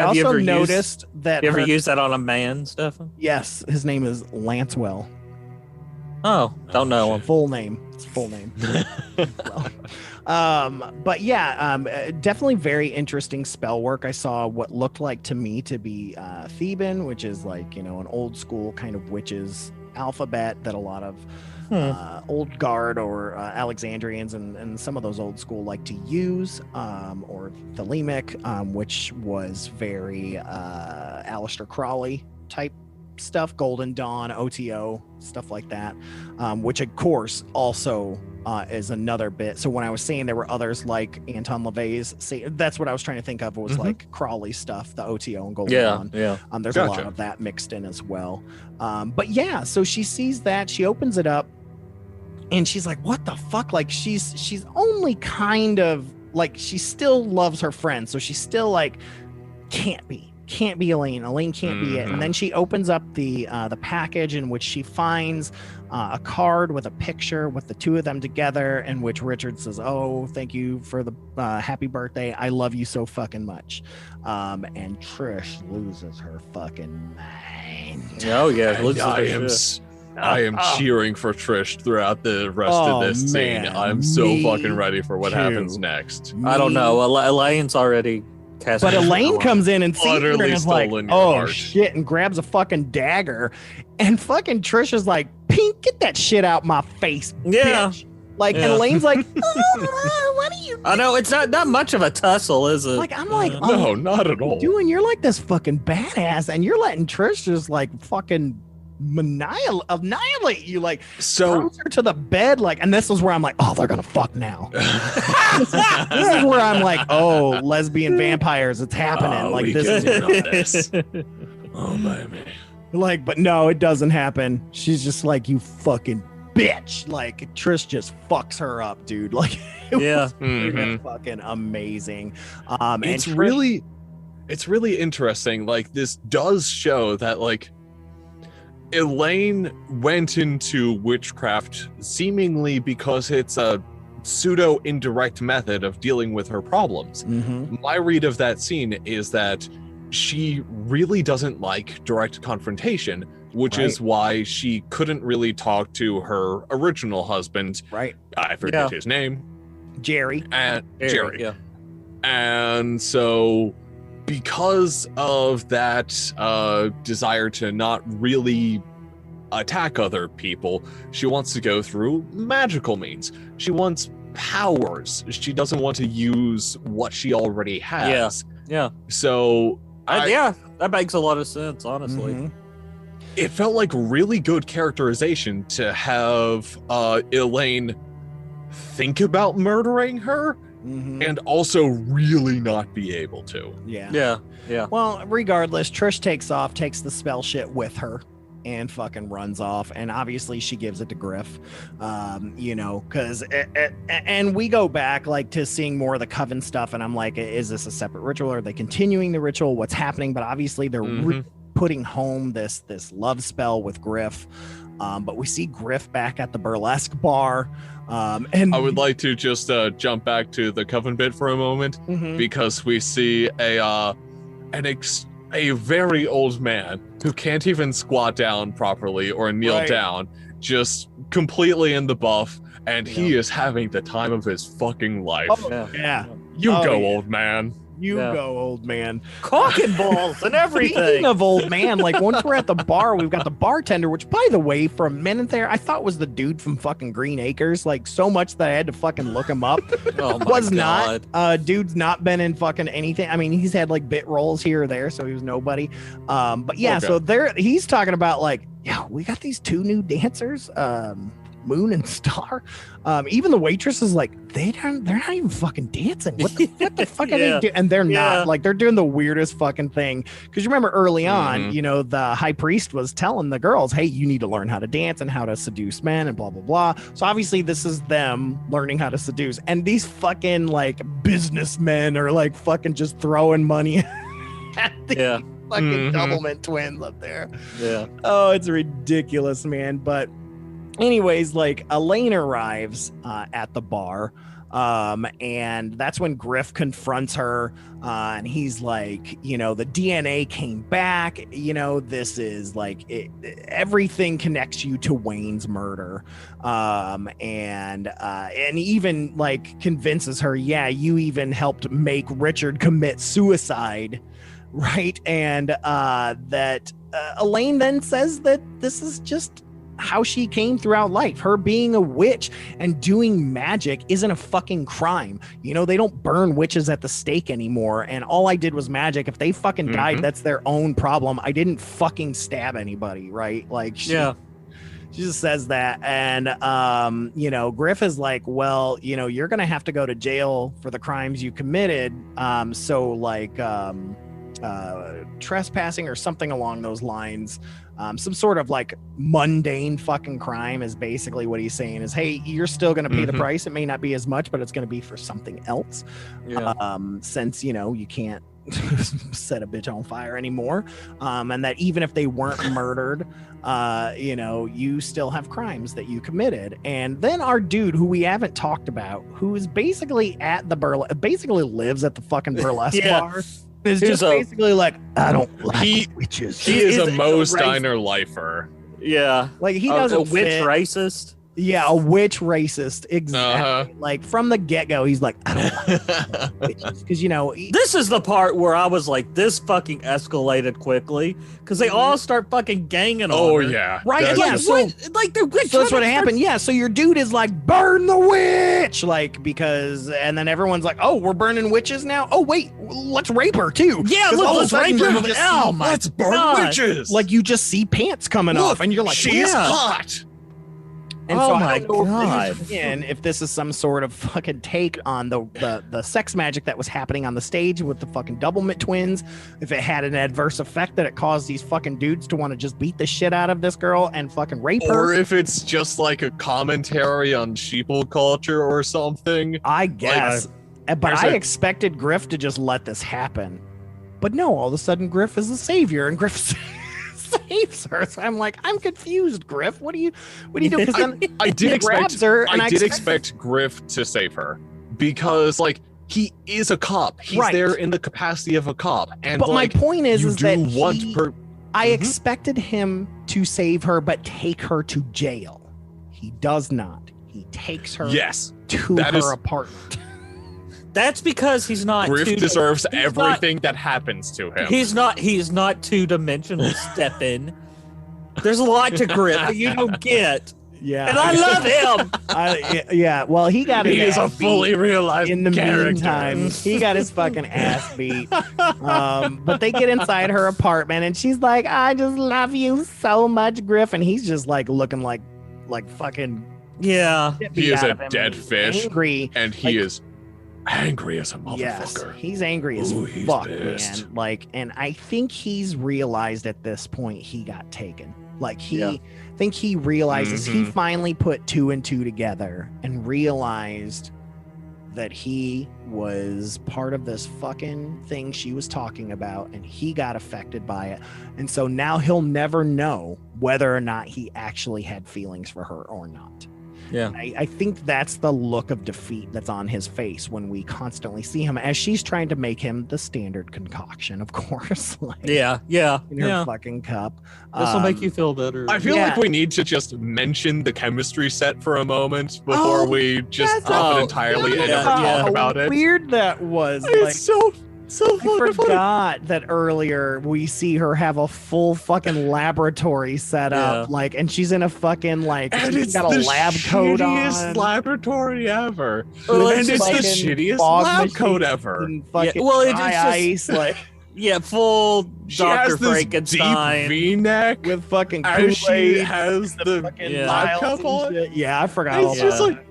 also noticed that. You ever use that on a man, Stefan? Yes, his name is Lancewell. Oh, don't know him. Full name. It's full name. But yeah, definitely very interesting spell work. I saw what looked like to me to be Theban, which is like, an old school kind of witches alphabet that a lot of old guard or Alexandrians and some of those old school like to use, or Thelemic, which was very Aleister Crowley type stuff, Golden Dawn, OTO, stuff like that, which of course also is another bit. So when I was saying there were others like Anton LaVey's, that's what I was trying to think of. It was like Crowley stuff, the OTO and Golden Dawn. There's a lot of that mixed in as well. But yeah, so she sees that, she opens it up, and she's like, what the fuck? Like she's only kind of like, she still loves her friend, so she's still like, can't be Elaine can't be it. And then she opens up the package, in which she finds a card with a picture with the two of them together, in which Richard says, oh, thank you for the happy birthday, I love you so fucking much. And Trish loses her fucking mind. Oh yeah, I am cheering for Trish throughout the rest of this scene. I'm so fucking ready for what happens next. I don't know. Elaine's already But Elaine comes in and sees her and is like, oh heart. shit, and grabs a fucking dagger. And fucking Trisha's like, Pink, get that shit out my face, bitch. Like, and Elaine's like, oh, what are you doing? I know, it's not much of a tussle, is it? Like, I'm like, no, not at all. Doing, you're like this fucking badass, and you're letting Trish just like fucking annihilate you, like, so throws her to the bed, like, and this is where I'm like, oh, they're gonna fuck now. This is where I'm like, oh, lesbian vampires, it's happening. Like, this is oh baby. Like, but no, it doesn't happen. She's just like, you fucking bitch. Like, Trish just fucks her up, dude. Like, it was fucking amazing. It's and really interesting. Like, this does show that, like, Elaine went into witchcraft seemingly because it's a pseudo indirect method of dealing with her problems. My read of that scene is that she really doesn't like direct confrontation, which is why she couldn't really talk to her original husband. Right. I forget his name. Jerry. And Jerry. Yeah. And so because of that desire to not really attack other people, she wants to go through magical means. She wants powers. She doesn't want to use what she already has. Yeah. So that makes a lot of sense, honestly. It felt like really good characterization to have Elaine think about murdering her and also really not be able to. Yeah. Well, regardless, Trish takes the spell shit with her and fucking runs off, and obviously she gives it to Griff, you know, because and we go back like to seeing more of the coven stuff, and I'm like, is this a separate ritual? Are they continuing the ritual? What's happening? But obviously they're putting home this love spell with Griff, but we see Griff back at the burlesque bar, and I would like to just jump back to the coven bit for a moment, because we see a very old man who can't even squat down properly or kneel down, just completely in the buff, and he is having the time of his fucking life. Old man. You go, old man. Cock and balls and everything. Speaking of old man, like, once we're at the bar, we've got the bartender, which, by the way, for a minute there, I thought was the dude from fucking Green Acres, like, so much that I had to fucking look him up. Oh my was God. not. Dude's not been in fucking anything. I mean, he's had like bit roles here or there, so he was nobody. But yeah, so there he's talking about like, yeah, we got these two new dancers, Moon and Star. Even the waitress is like, they're not even fucking dancing. What the fuck are they doing? And they're not, like, they're doing the weirdest fucking thing. Because you remember early on, you know, the high priest was telling the girls, hey, you need to learn how to dance and how to seduce men and blah blah blah. So obviously this is them learning how to seduce, and these fucking like businessmen are like fucking just throwing money at the fucking Doublemint twins up there. Oh, it's ridiculous, man. But anyways, like, Elaine arrives at the bar, and that's when Griff confronts her, and he's like, you know, the DNA came back, you know, this is like everything connects you to Wayne's murder, and even like convinces her, yeah, you even helped make Richard commit suicide, right? And that Elaine then says that this is just how she came throughout life. Her being a witch and doing magic isn't a fucking crime. You know, they don't burn witches at the stake anymore. And all I did was magic. If they fucking died, that's their own problem. I didn't fucking stab anybody, right? Like, she just says that. And, you know, Griff is like, well, you know, you're going to have to go to jail for the crimes you committed. So like, trespassing or something along those lines. Some sort of like mundane fucking crime is basically what he's saying is, hey, you're still going to pay the price. It may not be as much, but it's going to be for something else. Since, you know, you can't set a bitch on fire anymore. And that even if they weren't murdered, you know, you still have crimes that you committed. And then our dude, who we haven't talked about, who is basically at the basically lives at the fucking burlesque bar. Is just basically like, I don't like witches. He is a Moe Steiner lifer. Yeah. Like, he doesn't a witch fit. racist. Yeah, a witch racist. Exactly. Like from the get-go, he's like, I don't like witches. Because, you know, this is the part where I was like, this fucking escalated quickly because they all start fucking ganging on her. Yeah. Right. That's Yeah. So, like the witch. so that's what happened. Yeah. So your dude is like, burn the witch. Like, because, and then everyone's like, oh, we're burning witches now. Oh, wait, let's rape her too. Yeah, let's rape her. Oh my Let's burn God. witches. Like you just see pants coming off and you're like, she is yeah. hot. And oh so my I don't know God. if this is some sort of fucking take on the sex magic that was happening on the stage with the fucking Doublemint twins, if it had an adverse effect that it caused these fucking dudes to want to just beat the shit out of this girl and fucking rape her. Or if it's just like a commentary on sheeple culture or something. I guess. But there's I a- expected Griff to just let this happen. But no, all of a sudden Griff is the savior and Griff saves her. So I'm like, I'm confused, Griff. What do you do? Because then I did he grabs her, and I did expect Griff to save her because, like, he is a cop. He's Right. there in the capacity of a cop. And But like, my point is you that do want I expected him to save her, but take her to jail. He does not. He takes her yes, to that her is- apartment. That's because he's not. Griff deserves he's everything that happens to him. He's not two-dimensional. Stefan. There's a lot to Griff that you don't get, Yeah. and I love him. Yeah. Well, he got his He is a ass beat. fully realized In the character. meantime, he got his fucking ass beat. But they get inside her apartment, and she's like, "I just love you so much, Griff," and he's just like looking like fucking. Yeah. shit He beat is out a of him, dead and he's fish. Angry. And he Like- is angry as a Yes, motherfucker. he's angry as Ooh, he's fuck, pissed. man. Like, and I think he's realized at this point he got taken. Like, think he realizes he Mhm. finally put two and two together and realized that he was part of this fucking thing she was talking about, and he got affected by it. And so now he'll never know whether or not he actually had feelings for her or not. Yeah. I think that's the look of defeat that's on his face when we constantly see him as she's trying to make him the standard concoction, of course. Like, Yeah. in her fucking cup. This will make you feel better. I feel Yeah. like we need to just mention the chemistry set for a moment before we just that's drop it how- entirely and yeah, never talk yeah. about it. Weird that was. It's Like, so I fucking funny. forgot that earlier we see her have a full fucking laboratory set up, Yeah. like, and she's in a fucking like, And she's it's got a the lab coat shittiest on. laboratory ever. Well, and it's it's the fucking shittiest fog lab coat machines ever. and fucking well, it's dry just- ice, like Yeah, full She Dr. has this Frankenstein. deep V-neck, with fucking and she Kool-Aid, has the fucking Yeah. lab vials coat and on. shit. Yeah, I forgot all It's that. just like,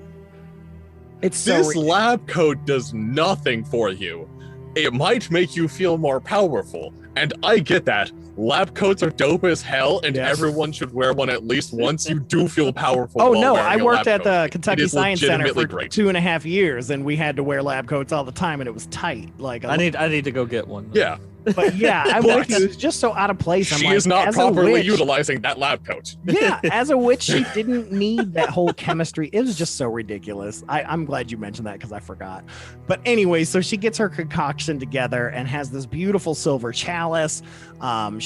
It's so this ridiculous. lab coat does nothing for you. It might make you feel more powerful, and I get that. Lab coats are dope as hell, and Yes. everyone should wear one at least once. You do feel powerful. Oh while no, wearing I a worked lab at coat. the Kentucky It is Science Center legitimately for great. 2.5 years, and we had to wear lab coats all the time, and it was tight. Like, I need to go get one. Yeah, but yeah, I'm But- with you. It's just so out of place. I'm she like, is not as a properly witch- utilizing that lab coat. Yeah, as a witch, she didn't need that whole chemistry. It was just so ridiculous. I'm glad you mentioned that because I forgot. But anyway, so she gets her concoction together and has this beautiful silver chalice.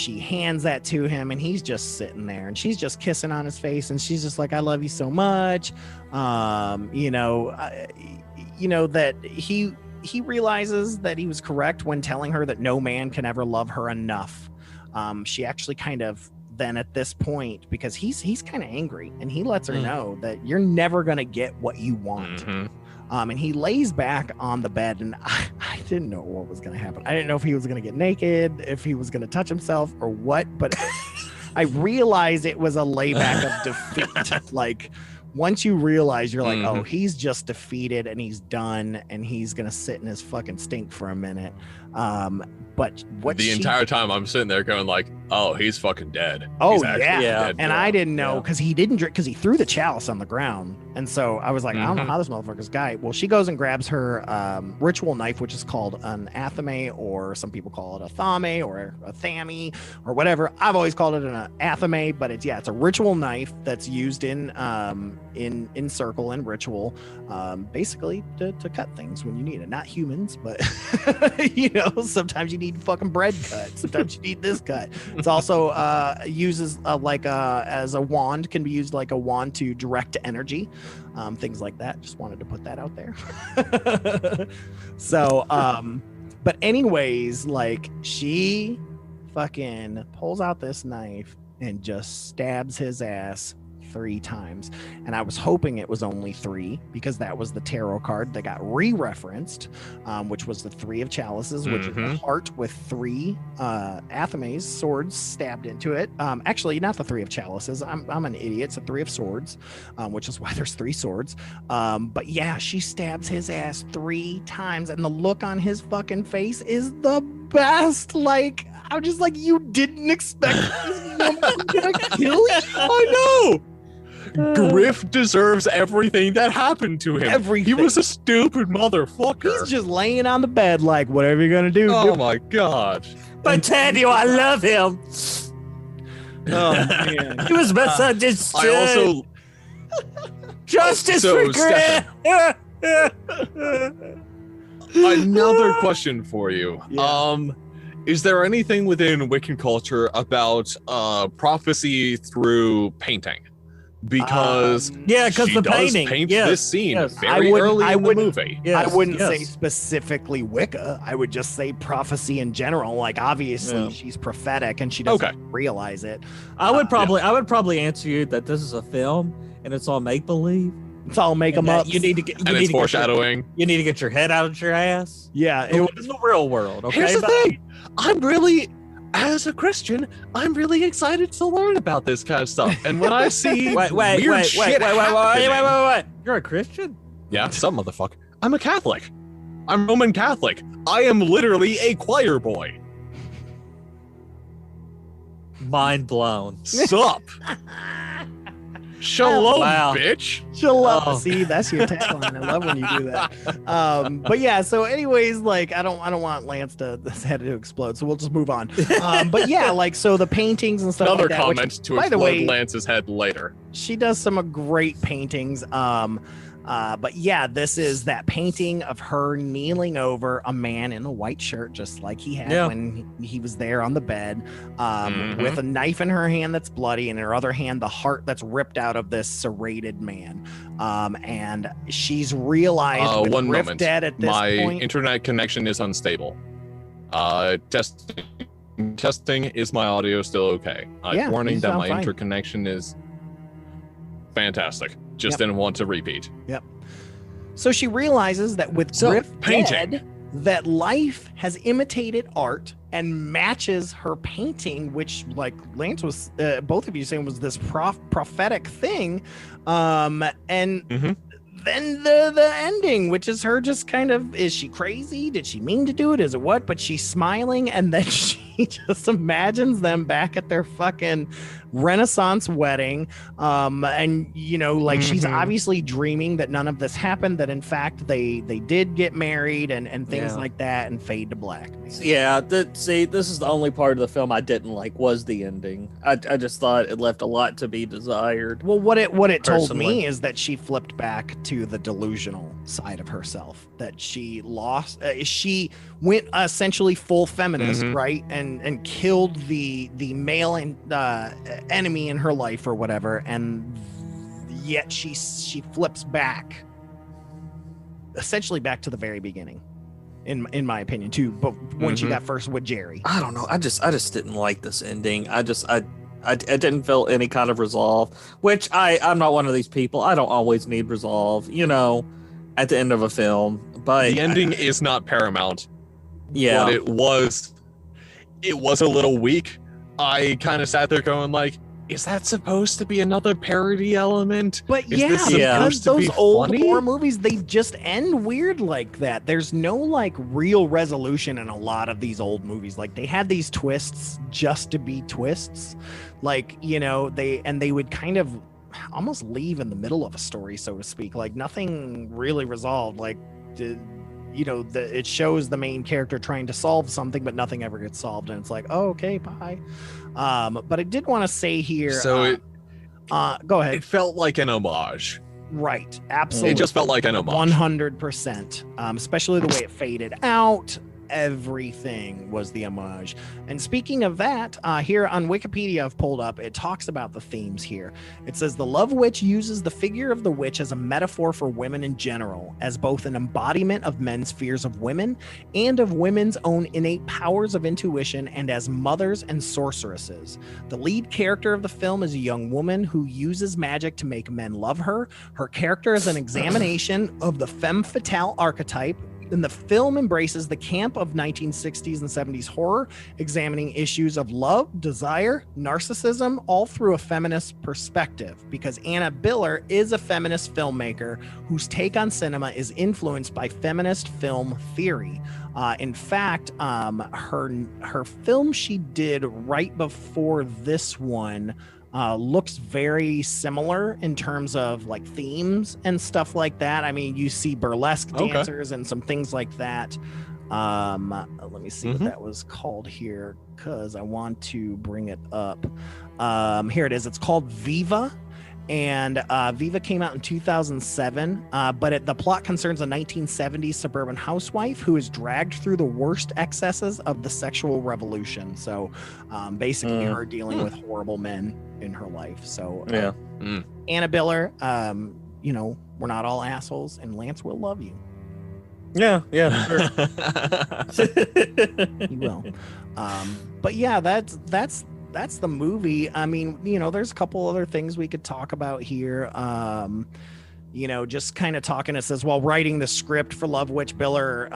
She hands that to him, and he's just sitting there, and she's just kissing on his face, and she's just like, "I love you so much." That he realizes that he was correct when telling her that no man can ever love her enough. She actually kind of then at this point, because he's kind of angry, and he lets her know that you're never gonna get what you want. Mhm. And he lays back on the bed, and I didn't know what was gonna happen. I didn't know if he was gonna get naked, if he was gonna touch himself, or what. But I realized it was a layback of defeat. Like, once you realize, you're like, oh, he's just defeated and he's done, and he's gonna sit in his fucking stink for a minute. But what The entire time I'm sitting there going like, oh, he's fucking dead. Oh, He's actually yeah. dead, and bro. I didn't know because he didn't drink, because he threw the chalice on the ground. And so I was like, I don't know how this motherfucker's guy. Well, she goes and grabs her ritual knife, which is called an athame, or some people call it a thame or a thami or whatever. I've always called it an athame, but it's a ritual knife that's used in circle and ritual, basically to cut things when you need it. Not humans, but sometimes you need need fucking bread cut. Sometimes you need this cut. It's also uses as a wand, can be used like a wand to direct energy, things like that. Just wanted to put that out there. So, but anyways, like she fucking pulls out this knife and just stabs his ass 3 times. And I was hoping it was only 3 because that was the tarot card that got re-referenced, which was the 3 of chalices, which is the heart with 3 Athames swords stabbed into it. Actually, not the 3 of chalices. I'm an idiot. It's a 3 of swords, which is why there's 3 swords. But yeah, she stabs his ass 3 times, and the look on his fucking face is the best. Like, I'm just like, you didn't expect this woman to kill you? I know. Griff deserves everything that happened to him. Everything. He was a stupid motherfucker. He's just laying on the bed like, whatever you're gonna do. Oh my god. But Teddy, I love him. Oh man. He was misunderstood. I also Justice So, for Griff. another question for you. Yeah. Is there anything within Wiccan culture about prophecy through painting? Because Yeah, because she the does painting. paint Yes, this scene yes. very early in the movie. Yes, I wouldn't yes. say specifically Wicca. I would just say prophecy in general. Like, obviously, she's prophetic and she doesn't realize it. I would probably answer you that this is a film and it's all make believe. It's all make them up. You need to get. And it's foreshadowing. You need to get your head out of your ass. Yeah, It was the real world. Okay. Here's the thing. I'm really, as a Christian, I'm really excited to learn about this kind of stuff. And when I see Wait. You're a Christian? Yeah, some motherfucker. I'm a Catholic. I'm Roman Catholic. I am literally a choir boy. Mind blown. Sup? Shalom, Wow. bitch. Shalom. Oh. See, that's your tagline. I love when you do that. But yeah, so anyways, like I don't want Lance to his head to explode, so we'll just move on. But yeah, like so the paintings and stuff Another like that. comment which, to by the explode way, Lance's head later. she does some great paintings. But yeah, this is that painting of her kneeling over a man in a white shirt, just like he had when he was there on the bed, with a knife in her hand that's bloody, and in her other hand, the heart that's ripped out of this serrated man. And she's realized with one Griff moment. dead at this My point. internet connection is unstable. Testing, is my audio still okay? Yeah, Warning you that sound my fine. interconnection is fantastic. Just didn't want to repeat. So she realizes that with So, Griff painting. dead, that life has imitated art and matches her painting, which, like Lance was, both of you saying, was this prophetic thing. And then the ending, which is her just kind of, is she crazy? Did she mean to do it? Is it what? But she's smiling, and then she just imagines them back at their fucking Renaissance wedding. And you know, like she's obviously dreaming that none of this happened, that in fact they did get married and things like that, and fade to black. Yeah, see, this is the only part of the film I didn't like was the ending. I just thought it left a lot to be desired. Well, what it told Personally. me is that she flipped back to the delusional side of herself, that she lost, she went essentially full feminist, right? And killed the male enemy in her life or whatever. And yet she flips back, essentially back to the very beginning. In my opinion too, but when she got first with Jerry. I don't know. I just didn't like this ending. I didn't feel any kind of resolve, which I'm not one of these people. I don't always need resolve, you know, at the end of a film. But The ending is not paramount. yeah, But it was a little weak. I kind of sat there going like, is that supposed to be another parody element? But Is yeah, this because supposed to be those old funny? horror movies, they just end weird like that. There's no like real resolution in a lot of these old movies. Like they had these twists just to be twists. Like, you know, they would kind of almost leave in the middle of a story, so to speak. Like nothing really resolved. Like, you know, it shows the main character trying to solve something, but nothing ever gets solved. And it's like, oh, okay, bye. But I did want to say here. So go ahead. it felt like an homage. Right, absolutely. It just felt like an homage. 100%. Especially the way it faded out. everything was the homage. And speaking of that, here on Wikipedia I've pulled up, it talks about the themes here. It says the Love Witch uses the figure of the witch as a metaphor for women in general, as both an embodiment of men's fears of women and of women's own innate powers of intuition, and as mothers and sorceresses. The lead character of the film is a young woman who uses magic to make men love her. Her character is an examination of the femme fatale archetype, and the film embraces the camp of 1960s and 70s horror, examining issues of love, desire, narcissism, all through a feminist perspective, because Anna Biller is a feminist filmmaker whose take on cinema is influenced by feminist film theory. In fact, her film she did right before this one looks very similar in terms of like themes and stuff like that. I mean, you see burlesque dancers and some things like that. Let me see what that was called here, because I want to bring it up. Here it is. It's called Viva. And Viva came out in 2007, but the plot concerns a 1970s suburban housewife who is dragged through the worst excesses of the sexual revolution. So basically her dealing with horrible men in her life. So Anna Biller, you know, we're not all assholes, and Lance will love you. Yeah, sure. He will. But yeah, that's the movie. I mean, you know, there's a couple other things we could talk about here. You know, just kind of talking, it says, while writing the script for Love Witch, Biller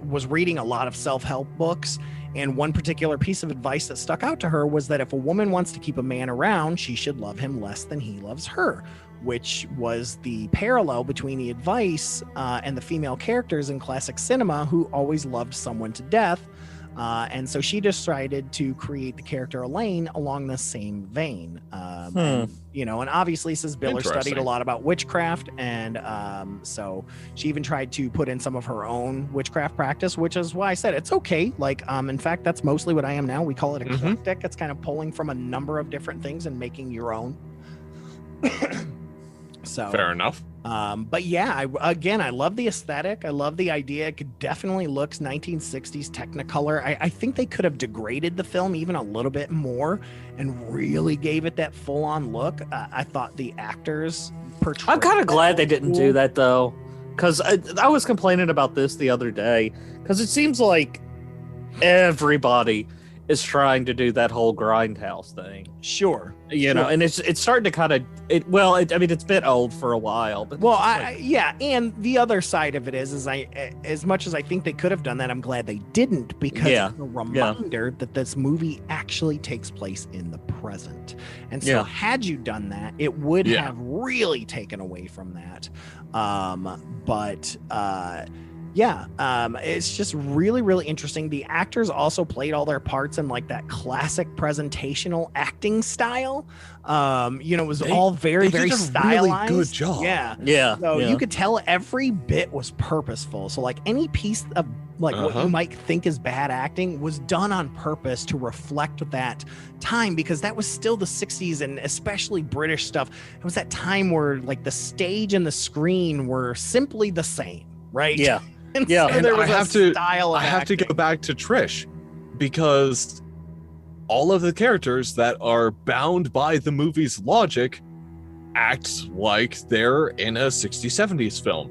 was reading a lot of self-help books. And one particular piece of advice that stuck out to her was that if a woman wants to keep a man around, she should love him less than he loves her, which was the parallel between the advice and the female characters in classic cinema who always loved someone to death. And so she decided to create the character Elaine along the same vein. And, you know, and obviously says Biller studied a lot about witchcraft. And so she even tried to put in some of her own witchcraft practice, which is why I said it's okay. Like, in fact, that's mostly what I am now. We call it eclectic. It's kind of pulling from a number of different things and making your own. So fair enough. But yeah, I love the aesthetic. I love the idea. It definitely looks 1960s Technicolor. I think they could have degraded the film even a little bit more and really gave it that full-on look. I thought the actors portrayed. I'm kind of glad they didn't do that though, because I was complaining about this the other day, because it seems like everybody is trying to do that whole grindhouse thing. Sure. You know, and it's starting to kind of I mean, it's been old for a while, but and the other side of it is I as much as I think they could have done that, I'm glad they didn't, because it's a reminder that this movie actually takes place in the present. And so had you done that, it would have really taken away from that. It's just really, really interesting. The actors also played all their parts in like that classic presentational acting style. You know, it was all very, very stylized. Really good job. Yeah. So you could tell every bit was purposeful. So like any piece of like what you might think is bad acting was done on purpose to reflect that time, because that was still the 60s, and especially British stuff. It was that time where like the stage and the screen were simply the same, right? Yeah. And so and I have to go back to Trish, because all of the characters that are bound by the movie's logic act like they're in a 60s, 70s film.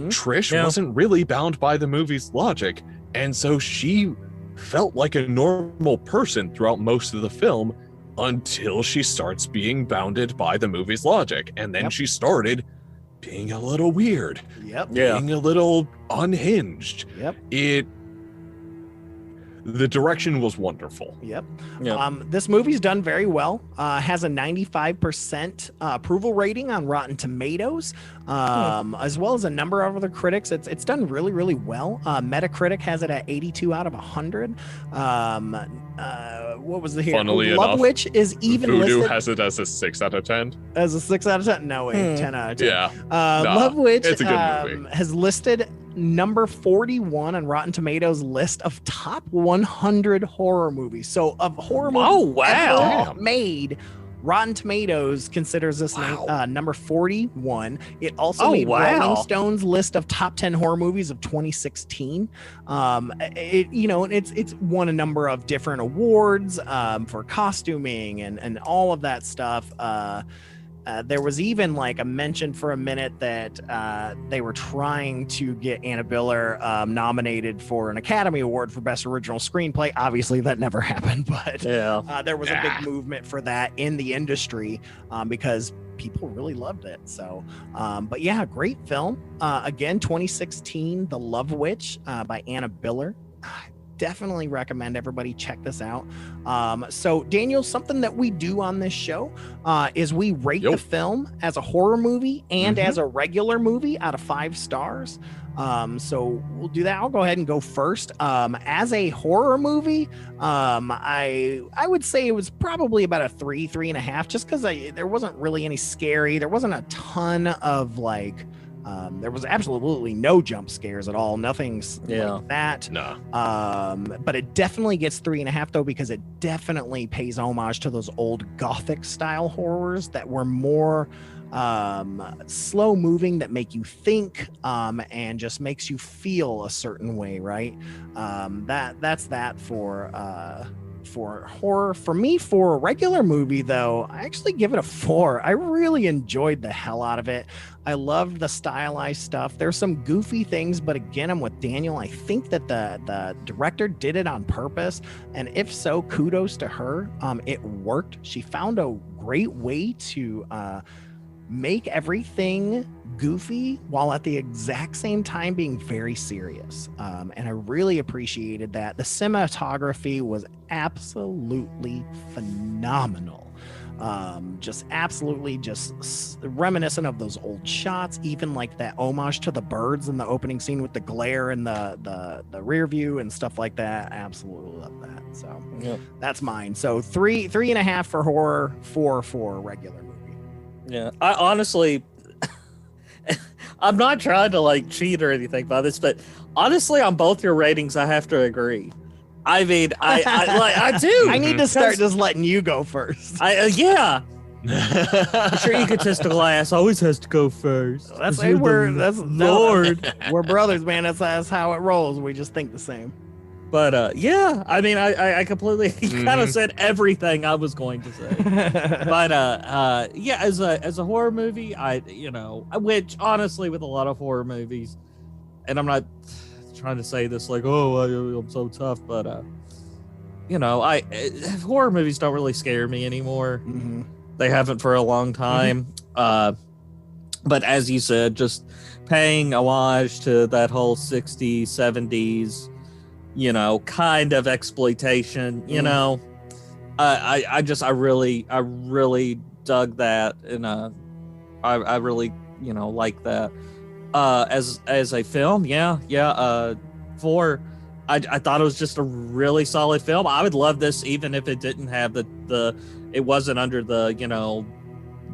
Trish wasn't really bound by the movie's logic, and so she felt like a normal person throughout most of the film until she starts being bounded by the movie's logic, and then she started being a little weird, being a little unhinged. The direction was wonderful. This movie's done very well. Has a 95% approval rating on Rotten Tomatoes, as well as a number of other critics. It's done really, really well. Metacritic has it at 82 out of 100. What was the here? Funnily Love enough, Witch is even Voodoo listed has it as a 6 out of 10. As a 6 out of 10. No way, 10 out of 10. Yeah, Love Witch it's a good movie. Has listed number 41 on Rotten Tomatoes list of top 100 horror movies. So of horror movies ever made, Rotten Tomatoes considers this number 41. It also made Rolling Stone's list of top 10 horror movies of 2016. It's won a number of different awards for costuming and all of that stuff. There was even like a mention for a minute that they were trying to get Anna Biller nominated for an Academy Award for Best Original Screenplay. Obviously, that never happened, but there was a big movement for that in the industry because people really loved it. So, but yeah, great film. Again, 2016, The Love Witch by Anna Biller. Definitely recommend everybody check this out. So Daniel, something that we do on this show is we rate the film as a horror movie and as a regular movie out of 5 stars. So we'll do that. I'll go ahead and go first. As a horror movie, I would say it was probably about a 3.5, just because there wasn't really any scary. There wasn't a ton of like. There was absolutely no jump scares at all. Nothing's like that. No. But it definitely gets 3.5 though, because it definitely pays homage to those old Gothic style horrors that were more slow moving, that make you think and just makes you feel a certain way, right? That's that for horror. For me, for a regular movie though, I actually give it a 4. I really enjoyed the hell out of it. I loved the stylized stuff. There's some goofy things, but again, I'm with Daniel. I think that the director did it on purpose, and if so, kudos to her. It worked. She found a great way to make everything goofy while at the exact same time being very serious. And I really appreciated that. The cinematography was absolutely phenomenal. Just absolutely just reminiscent of those old shots, even like that homage to the birds in the opening scene with the glare and the rear view and stuff like that. I absolutely love that. So that's mine. So 3.5 for horror, 4 for regular movie. Yeah, I honestly, I'm not trying to like cheat or anything by this, but honestly, on both your ratings, I have to agree. I mean, I do. I need to start just letting you go first. Yeah. I'm sure egotistical ass always has to go first. That's Lord. We're brothers, man. That's how it rolls. We just think the same. But yeah, I mean, I completely kind of said everything I was going to say. But yeah, as a horror movie, which honestly, with a lot of horror movies, and I'm not trying to say this like, I'm so tough, but horror movies don't really scare me anymore. They haven't for a long time. But as you said, just paying homage to that whole 60s, 70s, kind of exploitation, I really dug that, and I really like that. As a film, I thought it was just a really solid film. I would love this even if it didn't have it wasn't under the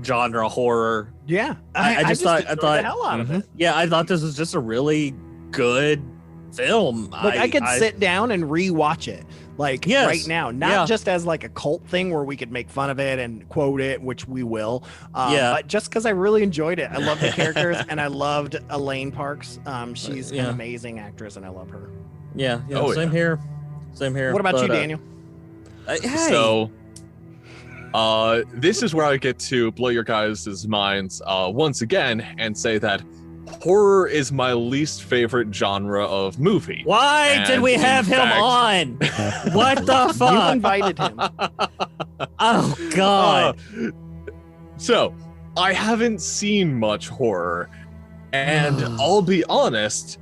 genre horror. Yeah, I just thought the hell out of it. Yeah, I thought this was just a really good film. Like I could sit down and rewatch it right now, not just as like a cult thing where we could make fun of it and quote it, which we will, but just because I really enjoyed it. I love the characters and I loved Elaine Parks. She's an amazing actress and I love her. Same here. What about you, Daniel? So this is where I get to blow your guys' minds once again and say that horror is my least favorite genre of movie. Why did we have him on? What the fuck? You invited him. Oh, God. So, I haven't seen much horror, and I'll be honest,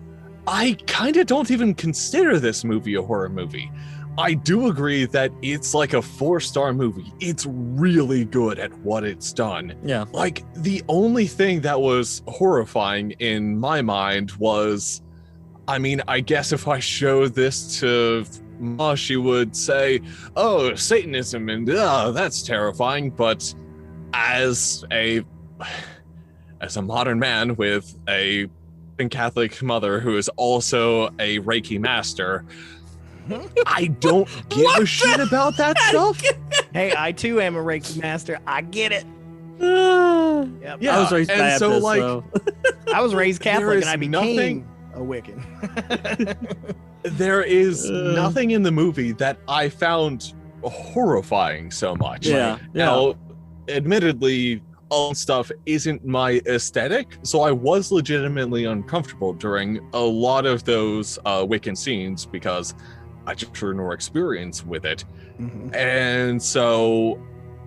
I kind of don't even consider this movie a horror movie. I do agree that it's like a 4-star movie. It's really good at what it's done. Yeah. Like, the only thing that was horrifying in my mind was, I mean, I guess if I showed this to Ma, she would say, oh, Satanism, and that's terrifying. But as a modern man with a Catholic mother who is also a Reiki master, I don't give a shit about that stuff. Hey, I too am a Reiki master. I get it. Yep. Yeah, I was raised and Baptist, so, like, so. I was raised There Catholic is and I became nothing- a Wiccan. There is nothing in the movie that I found horrifying so much. Yeah, yeah. Now, admittedly, all stuff isn't my aesthetic, so I was legitimately uncomfortable during a lot of those Wiccan scenes because I just had no experience with it. Mhm. And so,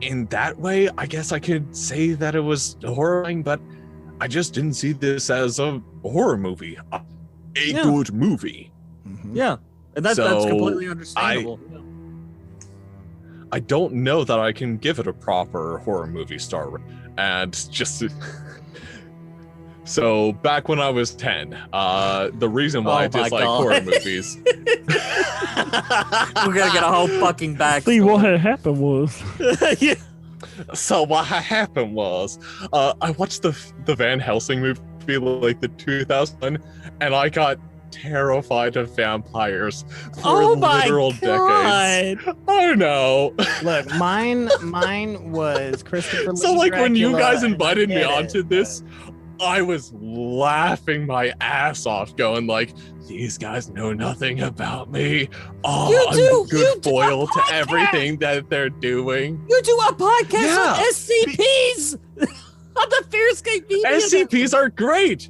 in that way, I guess I could say that it was horrifying, but I just didn't see this as a horror movie. A Yeah. good movie. Mhm. Yeah, and that's So, completely understandable. I don't know that I can give it a proper horror movie star rating. And just so back when I was 10, the reason why I Oh my dislike God. horror movies. We're gonna get a whole fucking back. See, what had happened was Yeah. So what happened was, I watched the Van Helsing movie, like the 2000, and I got terrified of vampires for Oh my literal decades. God. Oh no. Look, mine was Christopher Lee. So like when you Dracula, guys and I invited me get onto it, this, I was laughing my ass off, going like, these guys know nothing about me. Oh, You I'm do- the you good do a foil to podcast! everything that they're doing. You do a podcast Yeah. with SCPs on the Fearscape Media. SCPs are great.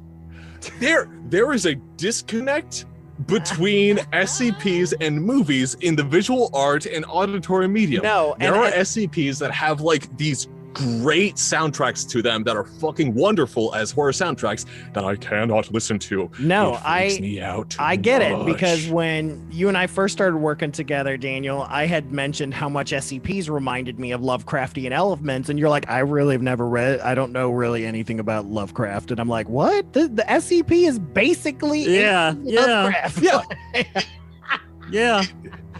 There is a disconnect between SCPs and movies in the visual art and auditory medium. No, There and- are SCPs that have like these great soundtracks to them that are fucking wonderful as horror soundtracks that I cannot listen to. No, It freaks me out too I get it much. because when you and I first started working together, Daniel, I had mentioned how much SCPs reminded me of Lovecraftian elements, and you're like, I really have never read. I don't know really anything about Lovecraft, and I'm like, what? The SCP is basically Yeah, yeah. Lovecraft. Yeah. Yeah.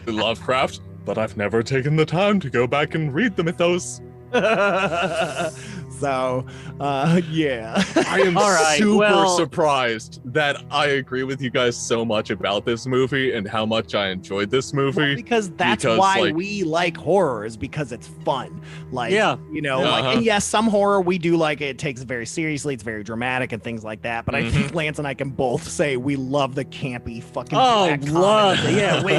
Lovecraft, but I've never taken the time to go back and read the mythos. So, yeah. I am All right, super well- surprised that I agree with you guys so much about this movie and how much I enjoyed this movie. Well, because that's because, why like- we like horror, is because it's fun. Like, Yeah. you know, Uh-huh. like, and yes, some horror we do like it takes it very seriously. It's very dramatic and things like that. But I think Lance and I can both say we love the campy fucking. Oh, black love comedy. it. Yeah, we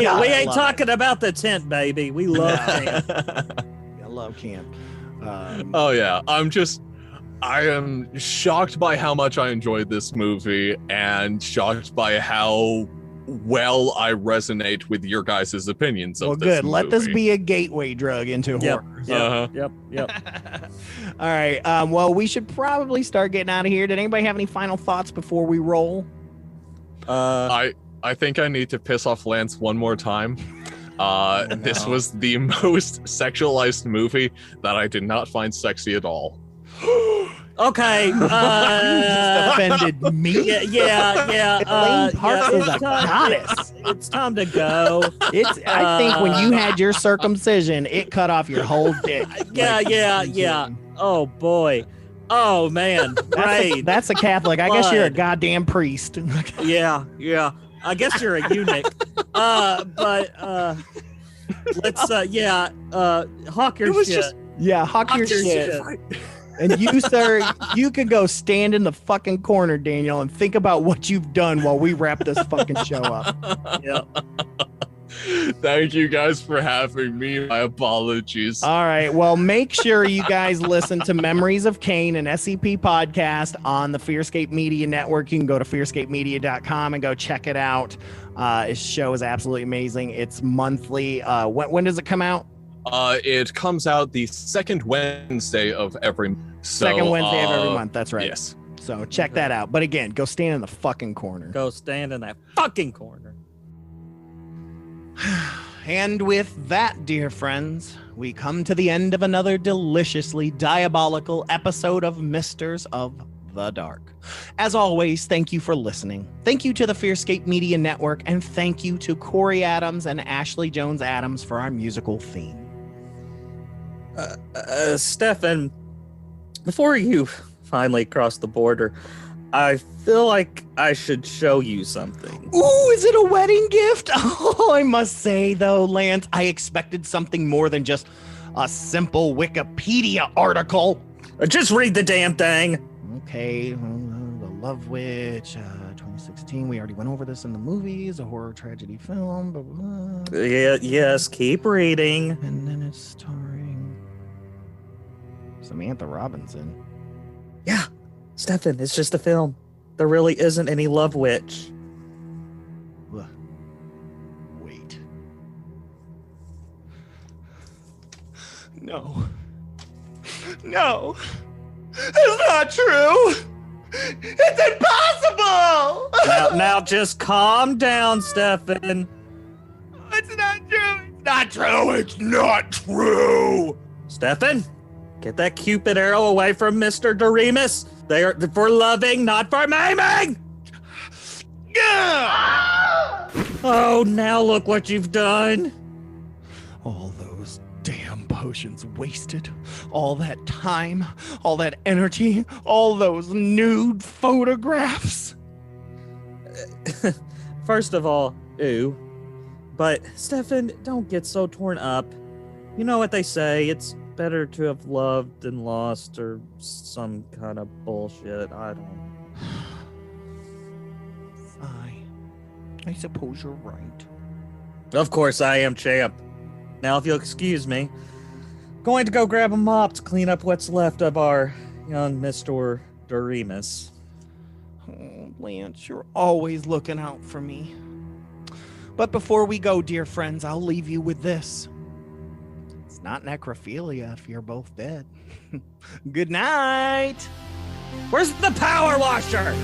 God, I ain't love talking about the tent, baby. We love camp. I love camp. Oh yeah, I am shocked by how much I enjoyed this movie and shocked by how well I resonate with your guys' opinions of Well, this good. Let this movie. be a gateway drug into Yep. horror. Yep. Yep. All right. Well, we should probably start getting out of here. Did anybody have any final thoughts before we roll? I think I need to piss off Lance one more time. This no. was the most sexualized movie that I did not find sexy at all. Okay. Offended me. Yeah. Elaine Parks is a it's time- goddess. It's time to go. It's. I think when you had your circumcision, it cut off your whole dick. Yeah. Oh boy. Oh man. Great. That's a Catholic. I guess you're a goddamn priest. Yeah. I guess you're a eunuch. But let's hawk your It was shit. just- Yeah, hawk your Hawk your shit. shit. And you, sir, you could go stand in the fucking corner, Daniel, and think about what you've done while we wrap this fucking show up. Yeah. Thank you guys for having me. My apologies. All right. Well, make sure you guys listen to Memories of Cain and SCP Podcast on the Fearscape Media Network. You can go to fearscapemedia.com and go check it out. This show is absolutely amazing. It's monthly. When does it come out? It comes out the second Wednesday of every Second Wednesday of every month. That's right. Yes. So check that out. But again, go stand in the fucking corner. Go stand in that fucking corner. And with that, dear friends, we come to the end of another deliciously diabolical episode of Misters of the Dark. As always, thank you for listening. Thank you to the Fearscape Media Network, and thank you to Corey Adams and Ashley Jones Adams for our musical theme. Stefan, before you finally cross the border, I feel like I should show you something. Ooh, is it a wedding gift? Oh, I must say, though, Lance, I expected something more than just a simple Wikipedia article. Just read the damn thing. Okay, The Love Witch, 2016. We already went over this in the movies, a horror tragedy film. Blah, blah, blah. Yeah, yes, keep reading. And then it's starring Samantha Robinson. Yeah, Stefan, it's just a film. There really isn't any Love Witch. Wait. No. No. It's not true. It's impossible. Now just calm down, Stefan. It's not true. It's not true. It's not true. Stefan, get that Cupid arrow away from Mr. Doremus. They are for loving, not for maiming. Oh, now look what you've done. All those damn potions wasted. All that time, all that energy, all those nude photographs. First of all, ew. But, Stefan, don't get so torn up. You know what they say, it's better to have loved than lost, or some kind of bullshit. I don't. I suppose you're right. Of course I am, champ. Now, if you'll excuse me, going to go grab a mop to clean up what's left of our young Mr. Doremus. Oh, Lance, you're always looking out for me. But before we go, dear friends, I'll leave you with this. It's not necrophilia if you're both dead. Good night. Where's the power washer?